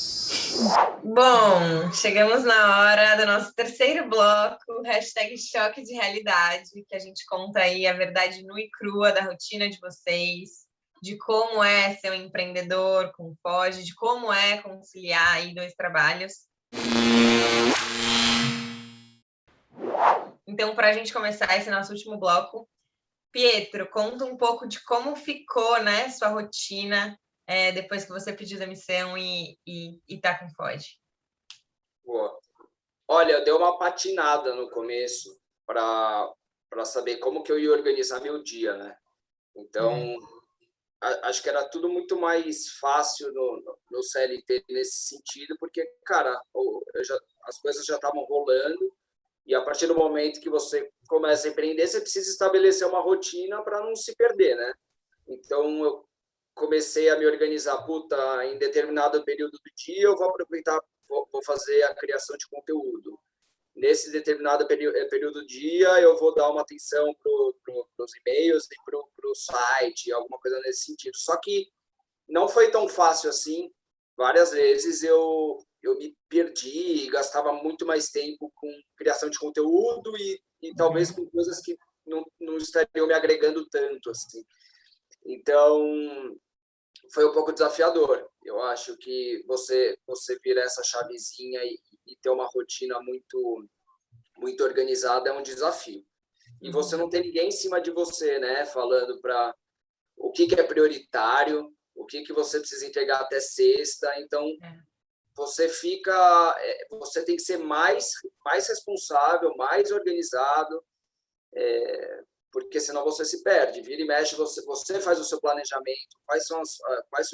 Bom, chegamos na hora do nosso terceiro bloco, hashtag choque de realidade, que a gente conta aí a verdade nua e crua da rotina de vocês, de como é ser um empreendedor com Foge, de como é conciliar aí 2 trabalhos. Então, para a gente começar esse nosso último bloco, Pietro, conta um pouco de como ficou, né, sua rotina depois que você pediu demissão e tá com Foge. Boa. Olha, deu uma patinada no começo para saber como que eu ia organizar meu dia, né? Então, acho que era tudo muito mais fácil no CLT nesse sentido, porque, cara, as coisas já estavam rolando e a partir do momento que você começa a empreender, você precisa estabelecer uma rotina para não se perder, né? Então, eu comecei a me organizar, em determinado período do dia eu vou aproveitar, vou fazer a criação de conteúdo. Nesse determinado período do dia, eu vou dar uma atenção para os e-mails e para o site, alguma coisa nesse sentido. Só que não foi tão fácil assim. Várias vezes eu me perdi e gastava muito mais tempo com criação de conteúdo e talvez com coisas que não estariam me agregando tanto, assim. Então, foi um pouco desafiador. Eu acho que você virar essa chavezinha e ter uma rotina muito, muito organizada é um desafio. E você não tem ninguém em cima de você, né? Falando para o que é prioritário, o que você precisa entregar até sexta. Então, você você tem que ser mais responsável, mais organizado, porque senão você se perde. Vira e mexe, você faz o seu planejamento, quais são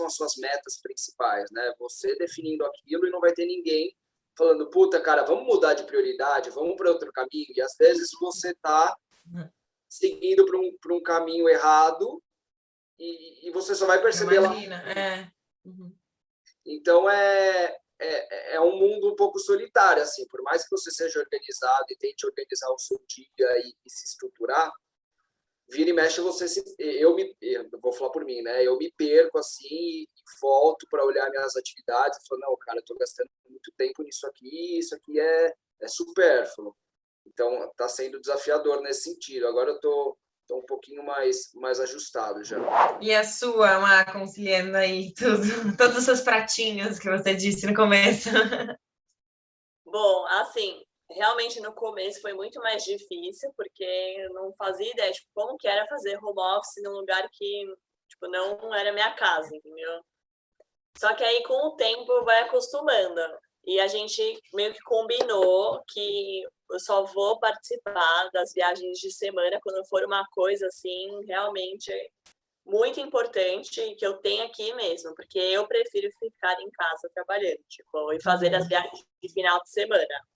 as suas metas principais, né? Você definindo aquilo e não vai ter ninguém falando, puta, cara, vamos mudar de prioridade, vamos para outro caminho. E às vezes você está seguindo para um caminho errado e você só vai perceber lá. Então, é um mundo um pouco solitário, assim, por mais que você seja organizado e tente organizar o seu dia e se estruturar, vira e mexe, eu vou falar por mim, né? Eu me perco, assim, e volto para olhar minhas atividades e falo, não, cara, eu estou gastando muito tempo nisso aqui, isso aqui é supérfluo. Então, está sendo desafiador nesse sentido. Agora eu estou um pouquinho mais ajustado já. E a sua, Má, conciliando aí tudo, todos os seus pratinhos que você disse no começo? Bom, assim, realmente no começo foi muito mais difícil, porque eu não fazia ideia de como que era fazer home office num lugar que tipo, não era minha casa, entendeu? Só que aí, com o tempo, vai acostumando. E a gente meio que combinou que eu só vou participar das viagens de semana quando for uma coisa, assim, realmente muito importante e que eu tenho aqui mesmo, porque eu prefiro ficar em casa trabalhando, tipo, e fazer as viagens de final de semana.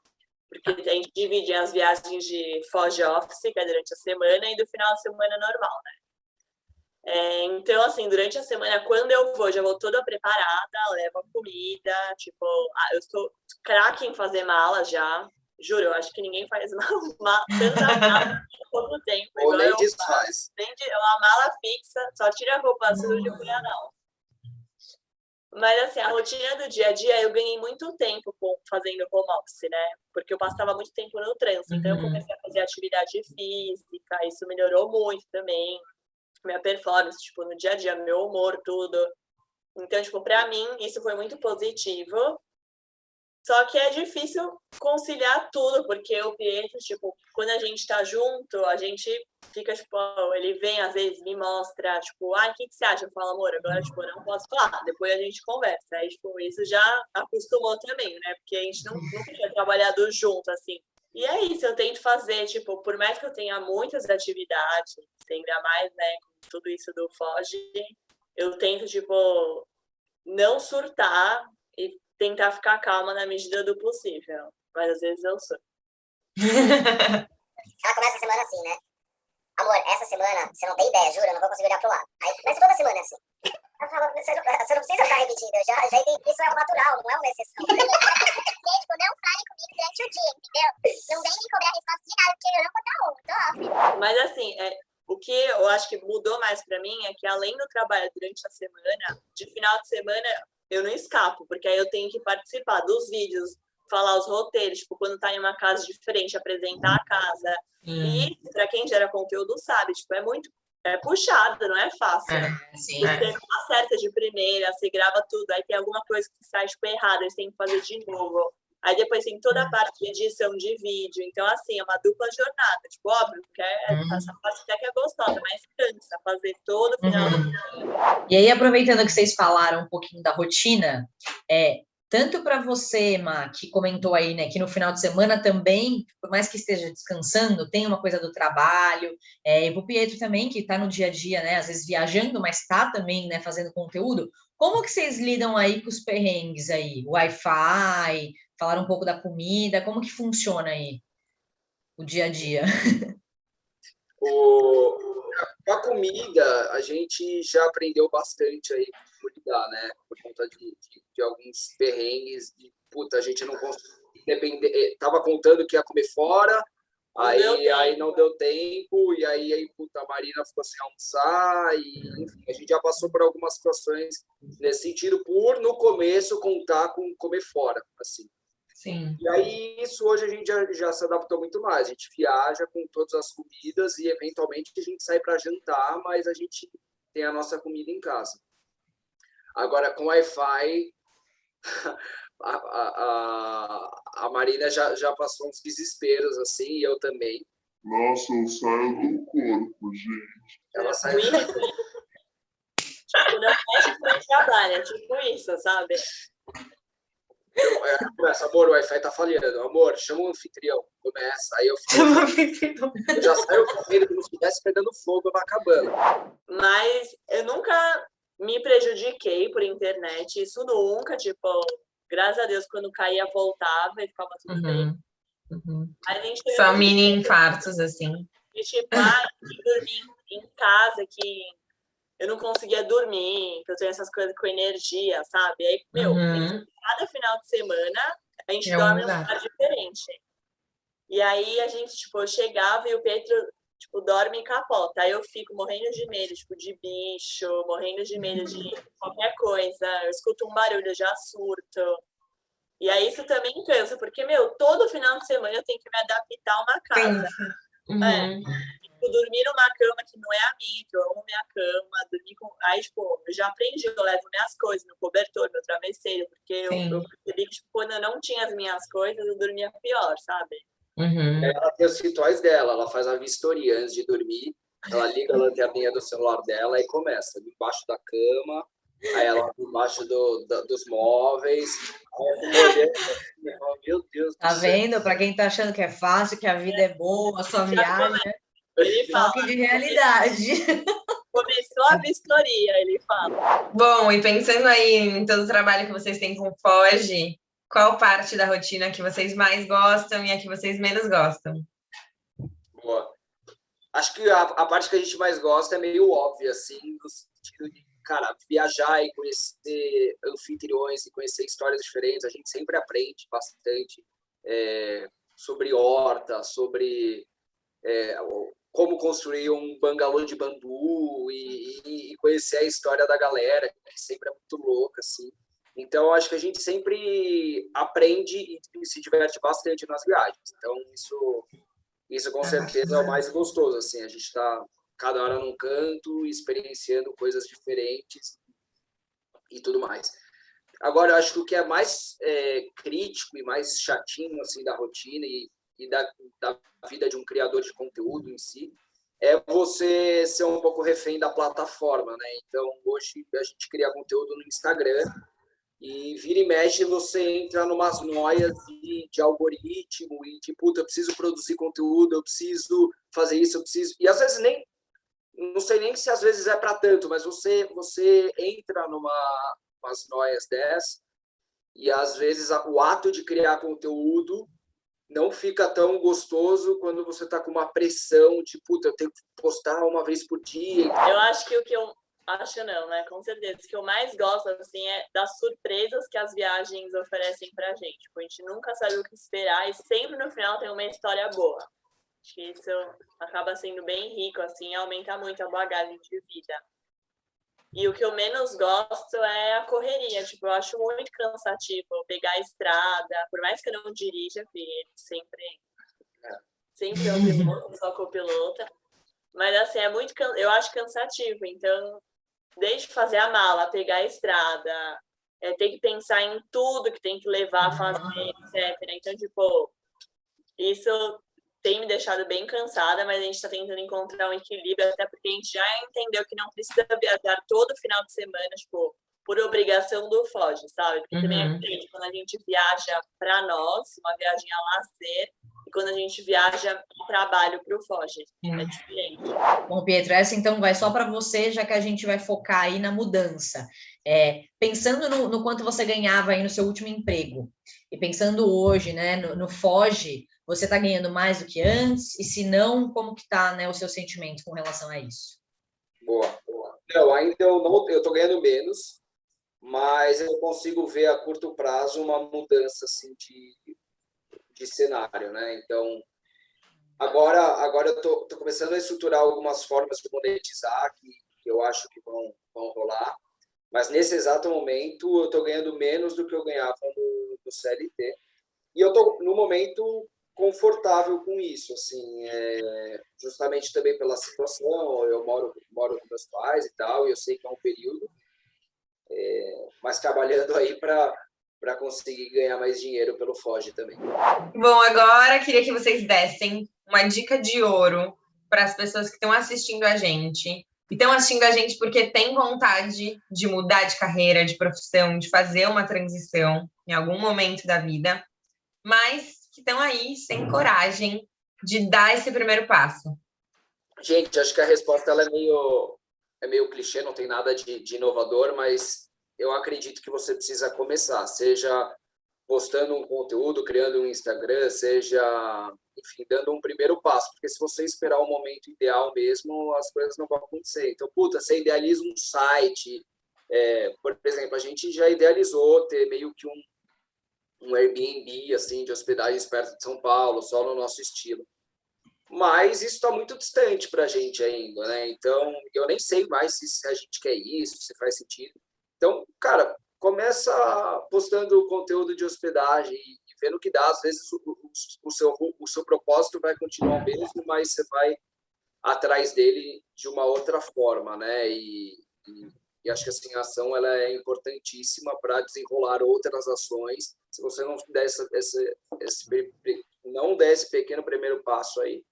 Porque a gente divide as viagens de Foge Office, que é durante a semana, e do final de semana normal, né? Então, assim, durante a semana, quando eu vou, já vou toda preparada, levo a comida, tipo, eu estou craque em fazer mala já, juro, eu acho que ninguém faz tanta mala em pouco tempo. Ou nem desfaz. É uma mala fixa, só tira a roupa suja e põe a não. Mas, assim, a rotina do dia a dia, eu ganhei muito tempo fazendo home office, né? Porque eu passava muito tempo no trânsito, então eu comecei a fazer atividade física, isso melhorou muito também. Minha performance, tipo, no dia a dia, meu humor, tudo. Então, tipo, pra mim, isso foi muito positivo. Só que é difícil conciliar tudo, porque o Pietro, tipo, quando a gente tá junto, a gente fica, tipo, ele vem, às vezes, me mostra, tipo, o que você acha? Eu falo, amor, agora, tipo, eu não posso falar. Depois a gente conversa. Aí, tipo, isso já acostumou também, né? Porque a gente nunca tinha trabalhado junto, assim. E é isso, eu tento fazer, tipo, por mais que eu tenha muitas atividades, ainda mais, né, com tudo isso do Foge, eu tento, tipo, não surtar e tentar ficar calma na medida do possível. Mas às vezes eu surto. Ela começa a semana assim, né? Amor, essa semana, você não tem ideia, juro, eu não vou conseguir olhar pro lado. Aí começa toda semana assim. Eu falo, você não precisa ficar repetindo, eu já entendi, isso é o natural, não é uma exceção. E, tipo, não fale comigo durante o dia, entendeu? Não vem me cobrar resposta de nada, porque eu não vou estar on, tô off. Mas assim, o que eu acho que mudou mais pra mim é que além do trabalho durante a semana, de final de semana eu não escapo, porque aí eu tenho que participar dos vídeos, falar os roteiros, tipo, quando tá em uma casa diferente, apresentar a casa. E pra quem gera conteúdo sabe, tipo, é puxado, não é fácil. Sim, você não acerta de primeira, você grava tudo, aí tem alguma coisa que sai, tipo, errada, você tem que fazer de novo. Aí depois tem toda a parte de edição de vídeo. Então, assim, é uma dupla jornada. Tipo, óbvio, que essa parte até que é gostosa, mas cansa fazer todo final do dia. E aí, aproveitando que vocês falaram um pouquinho da rotina, tanto para você, Má, que comentou aí, né, que no final de semana também, por mais que esteja descansando, tem uma coisa do trabalho, e o Pietro também, que está no dia a dia, né, às vezes viajando, mas está também, né, fazendo conteúdo. Como que vocês lidam aí com os perrengues aí? Wi-Fi, falaram um pouco da comida, como que funciona aí o dia a dia? Com a comida, a gente já aprendeu bastante aí por lidar, né? Por conta de alguns perrengues, puta, a gente não conseguia depender. Tava contando que ia comer fora, aí não deu tempo, e aí puta, a Marina ficou sem almoçar, e enfim, a gente já passou por algumas situações nesse sentido, no começo, contar com comer fora, assim. Sim. E aí, isso hoje a gente já se adaptou muito mais. A gente viaja com todas as comidas e, eventualmente, a gente sai para jantar, mas a gente tem a nossa comida em casa. Agora, com Wi-Fi, a Marina já passou uns desesperos, assim, e eu também. Nossa, eu saio do corpo, gente. Ela sai... Tipo, não mexe com o trabalho, é tipo isso, sabe? Começa, amor, o Wi-Fi tá falhando. Amor, chama o anfitrião. Começa. Aí eu falo, eu já saio correndo como se estivesse pegando fogo, vai acabando. Mas eu nunca me prejudiquei por internet, isso nunca, tipo, graças a Deus, quando caía, voltava e ficava tudo bem. A gente teve Só mini infartos, assim. e, tipo, dormir em casa, que eu não conseguia dormir, que eu tenho essas coisas com energia, sabe? Aí, meu, cada final de semana a gente dorme num lugar diferente. E aí a gente, tipo, eu chegava e o Pedro, tipo, dorme e capota. Aí eu fico morrendo de medo, tipo, de bicho, morrendo de medo de qualquer coisa. Eu escuto um barulho, eu já surto. E aí isso também cansa, porque, meu, todo final de semana eu tenho que me adaptar a uma casa. Tipo, dormir numa cama que não é a minha, que eu amo minha cama, dormir com... Aí, tipo, eu já aprendi, eu levo minhas coisas, meu cobertor, meu travesseiro, porque eu percebi que, tipo, quando eu não tinha as minhas coisas, eu dormia pior, sabe? Ela tem os rituais dela, ela faz a vistoria antes de dormir, ela liga a lanterninha do celular dela e começa, debaixo da cama, aí ela debaixo dos móveis, aí eu fico olhando assim, eu falo, meu Deus Tá do céu. vendo? Para quem tá achando que é fácil, que a vida é boa, a sua viagem, Ele fala, choque de realidade. começou a vistoria, ele fala. Bom, e pensando aí em todo o trabalho que vocês têm com o Foge, qual parte da rotina que vocês mais gostam e a que vocês menos gostam? Boa. Acho que a parte que a gente mais gosta é meio óbvia, assim, no sentido de, cara, viajar e conhecer anfitriões e conhecer histórias diferentes. A gente sempre aprende bastante sobre horta, sobre como construir um bangalô de bambu e conhecer a história da galera, que sempre é muito louca, assim. Então, acho que a gente sempre aprende e se diverte bastante nas viagens. Então, isso com certeza é o mais gostoso, assim, a gente está cada hora num canto, experienciando coisas diferentes e tudo mais. Agora, eu acho que o que é mais crítico e mais chatinho, assim, da rotina e da vida de um criador de conteúdo em si, é você ser um pouco refém da plataforma, né? Então, hoje a gente cria conteúdo no Instagram e vira e mexe você entra numas noias de algoritmo e de, puta, eu preciso produzir conteúdo, eu preciso fazer isso, eu preciso... E às vezes nem... Não sei nem se às vezes é para tanto, mas você entra umas noias dessas e às vezes o ato de criar conteúdo não fica tão gostoso quando você está com uma pressão de, puta, eu tenho que postar uma vez por dia. Eu acho que o que eu acho não, né? Com certeza. O que eu mais gosto, assim, é das surpresas que as viagens oferecem pra gente. Tipo, a gente nunca sabe o que esperar e sempre no final tem uma história boa. Acho que isso acaba sendo bem rico, assim, aumenta muito a bagagem de vida. E o que eu menos gosto é a correria. Tipo, eu acho muito cansativo pegar a estrada, por mais que eu não dirija, porque sempre é um piloto, só copilota. Mas, assim, eu acho cansativo. Então, desde fazer a mala, pegar a estrada, ter que pensar em tudo que tem que levar, fazer, etc. Então, tipo, isso tem me deixado bem cansada, mas a gente está tentando encontrar um equilíbrio, até porque a gente já entendeu que não precisa viajar todo final de semana, tipo, por obrigação do Foge, sabe? Porque também é diferente quando a gente viaja para nós, uma viagem a lazer, e quando a gente viaja a trabalho para o Foge. É diferente. Bom, Pietro, essa então vai só para você, já que a gente vai focar aí na mudança. Pensando no quanto você ganhava aí no seu último emprego, e pensando hoje, né, no Foge, você está ganhando mais do que antes? E se não, como que está, né, o seu sentimento com relação a isso? Boa. Não, ainda eu estou ganhando menos, mas eu consigo ver a curto prazo uma mudança assim, de cenário, né? Então, agora eu estou começando a estruturar algumas formas de monetizar que eu acho que vão rolar, mas nesse exato momento eu estou ganhando menos do que eu ganhava no CLT. E eu estou, no momento, confortável com isso, assim, justamente também pela situação, eu moro com meus pais e tal, e eu sei que é um período, mas trabalhando aí para conseguir ganhar mais dinheiro pelo Foge também. Bom, agora queria que vocês dessem uma dica de ouro para as pessoas que estão assistindo a gente e estão assistindo a gente porque tem vontade de mudar de carreira, de profissão, de fazer uma transição em algum momento da vida, mas que estão aí sem coragem de dar esse primeiro passo? Gente, acho que a resposta ela é meio clichê, não tem nada de inovador, mas eu acredito que você precisa começar, seja postando um conteúdo, criando um Instagram, seja, enfim, dando um primeiro passo, porque se você esperar o momento ideal mesmo, as coisas não vão acontecer. Então, você idealiza um site, por exemplo, a gente já idealizou ter meio que um Airbnb, assim, de hospedagens perto de São Paulo, só no nosso estilo. Mas isso está muito distante para a gente ainda, né? Então, eu nem sei mais se a gente quer isso, se faz sentido. Então, cara, começa postando conteúdo de hospedagem e vendo o que dá. Às vezes o seu propósito vai continuar o mesmo, mas você vai atrás dele de uma outra forma, né? E acho que assim, a ação ela é importantíssima para desenrolar outras ações. Se você não der não der esse pequeno primeiro passo aí,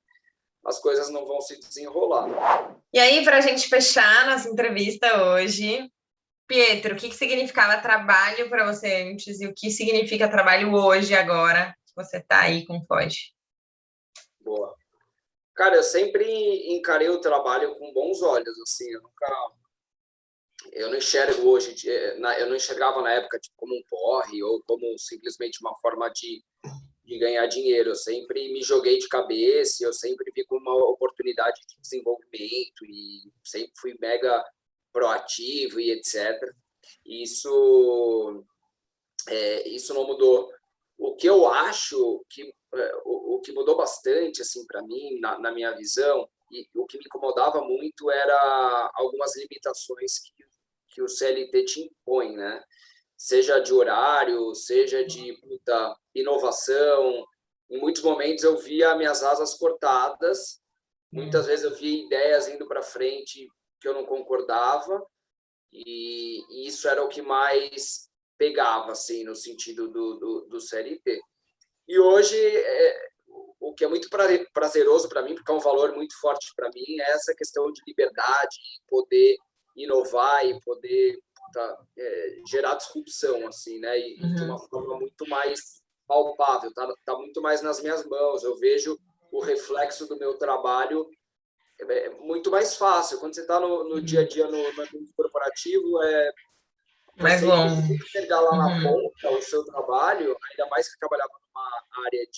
as coisas não vão se desenrolar. E aí, para a gente fechar nossa entrevista hoje, Pietro, o que significava trabalho para você antes e o que significa trabalho hoje, agora, que você está aí com Foge? Boa. Cara, eu sempre encarei o trabalho com bons olhos, assim, eu não enxergo hoje, eu não enxergava na época tipo, como um porre ou como simplesmente uma forma de ganhar dinheiro. Eu sempre me joguei de cabeça, eu sempre vi como uma oportunidade de desenvolvimento e sempre fui mega proativo e etc. Isso não mudou. O que eu acho que o que mudou bastante assim para mim na minha visão e o que me incomodava muito era algumas limitações que o CLT te impõe, né? Seja de horário, seja de inovação. Em muitos momentos eu via minhas asas cortadas, muitas vezes eu via ideias indo para frente que eu não concordava, e isso era o que mais pegava, assim, no sentido do CLT. E hoje, o que é muito prazeroso para mim, porque é um valor muito forte para mim, é essa questão de liberdade, poder inovar e poder gerar disrupção, assim, né? E de uma forma muito mais palpável, tá muito mais nas minhas mãos. Eu vejo o reflexo do meu trabalho muito mais fácil. Quando você está no dia a dia no ambiente corporativo, mais você longe. enxergar lá na ponta o seu trabalho, ainda mais que eu trabalhava numa área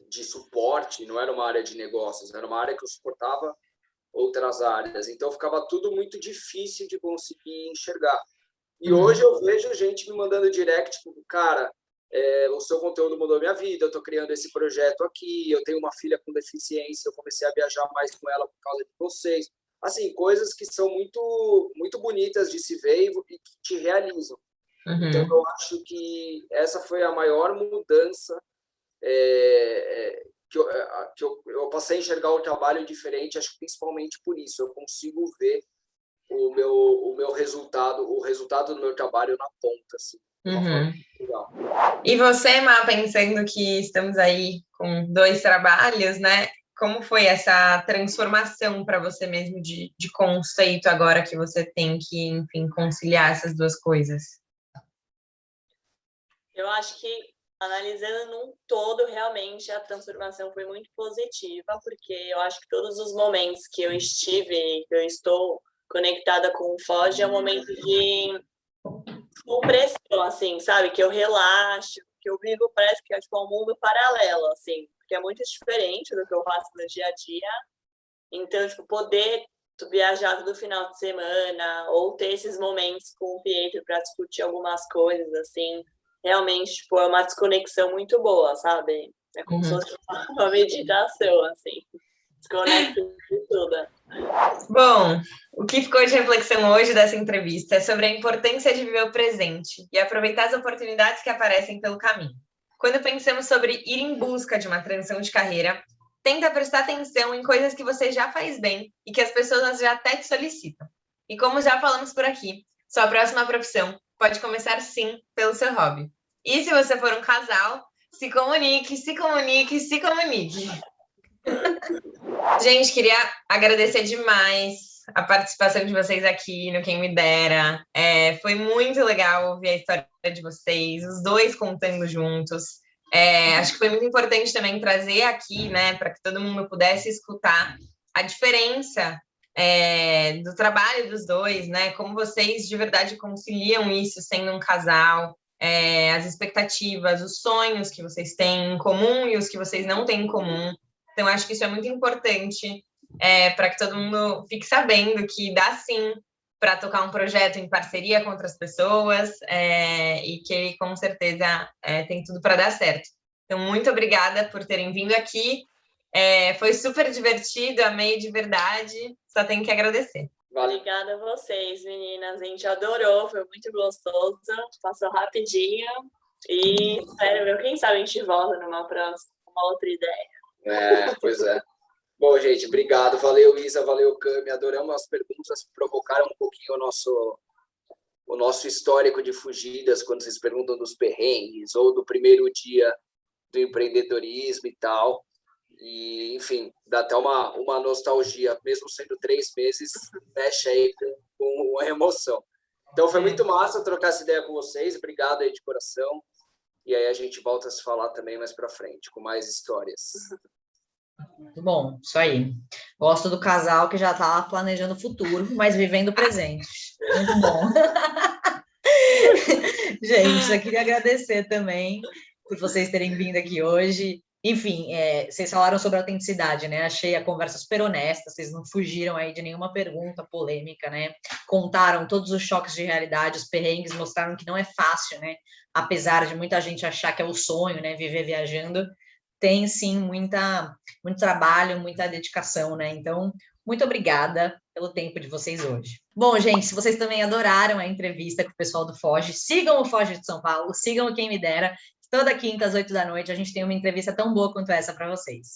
de suporte, não era uma área de negócios, era uma área que eu suportava outras áreas. Então, ficava tudo muito difícil de conseguir enxergar. E hoje eu vejo gente me mandando direct, tipo, cara, o seu conteúdo mudou minha vida, eu estou criando esse projeto aqui, eu tenho uma filha com deficiência, eu comecei a viajar mais com ela por causa de vocês. Assim, coisas que são muito, muito bonitas de se ver e que te realizam. Então, eu acho que essa foi a maior mudança que eu passei a enxergar o trabalho diferente, acho que principalmente por isso. Eu consigo ver o meu resultado, o resultado do meu trabalho na ponta, assim. Legal. E você, Má, pensando que estamos aí com 2 trabalhos, né? Como foi essa transformação para você mesmo de conceito agora que você tem que, enfim, conciliar essas duas coisas? Eu acho que, analisando num todo, realmente a transformação foi muito positiva, porque eu acho que todos os momentos que eu estou conectada com o Foge é um momento de compressão, assim, sabe? Que eu relaxo, que eu vivo, parece que é tipo um mundo paralelo, assim, porque é muito diferente do que eu faço no dia a dia. Então, tipo, poder viajar todo final de semana ou ter esses momentos com o Pietro para discutir algumas coisas, assim, realmente, tipo, é uma desconexão muito boa, sabe? É como se fosse uma meditação, assim. Desconecta de tudo. Bom, o que ficou de reflexão hoje dessa entrevista é sobre a importância de viver o presente e aproveitar as oportunidades que aparecem pelo caminho. Quando pensamos sobre ir em busca de uma transição de carreira, tenta prestar atenção em coisas que você já faz bem e que as pessoas já até te solicitam. E como já falamos por aqui, sua próxima profissão pode começar sim pelo seu hobby. E se você for um casal, se comunique, se comunique, se comunique. Gente, queria agradecer demais a participação de vocês aqui no Quem Me Dera. Foi muito legal ouvir a história de vocês, os dois contando juntos. Acho que foi muito importante também trazer aqui, né, para que todo mundo pudesse escutar a diferença do trabalho dos dois, né, como vocês de verdade conciliam isso sendo um casal, as expectativas, os sonhos que vocês têm em comum e os que vocês não têm em comum. Então, acho que isso é muito importante para que todo mundo fique sabendo que dá sim para tocar um projeto em parceria com outras pessoas e que, com certeza, tem tudo para dar certo. Então, muito obrigada por terem vindo aqui. Foi super divertido, amei de verdade. Só tenho que agradecer. Obrigada a vocês, meninas. A gente adorou, foi muito gostoso. Passou rapidinho. E espero, quem sabe a gente volta numa próxima, uma outra ideia. Pois é. Bom, gente, obrigado. Valeu, Isa, valeu, Cami. Adoramos as perguntas, provocaram um pouquinho o nosso histórico de fugidas, quando vocês perguntam dos perrengues ou do primeiro dia do empreendedorismo e tal. E, enfim, dá até uma nostalgia, mesmo sendo 3 meses, mexe aí com uma emoção. Então, foi muito massa trocar essa ideia com vocês. Obrigado aí de coração. E aí a gente volta a se falar também mais para frente, com mais histórias. Muito bom, isso aí. Gosto do casal que já está planejando o futuro, mas vivendo o presente. Muito bom. Gente, eu queria agradecer também por vocês terem vindo aqui hoje. Enfim, vocês falaram sobre a autenticidade, né? Achei a conversa super honesta, vocês não fugiram aí de nenhuma pergunta polêmica, né? Contaram todos os choques de realidade, os perrengues, mostraram que não é fácil, né? Apesar de muita gente achar que é o sonho, né? Viver viajando, tem sim muito trabalho, muita dedicação, né? Então, muito obrigada pelo tempo de vocês hoje. Bom, gente, se vocês também adoraram a entrevista com o pessoal do Foge, sigam o Foge de São Paulo, sigam o Quem Me Dera. Toda quinta às 8 da noite a gente tem uma entrevista tão boa quanto essa para vocês.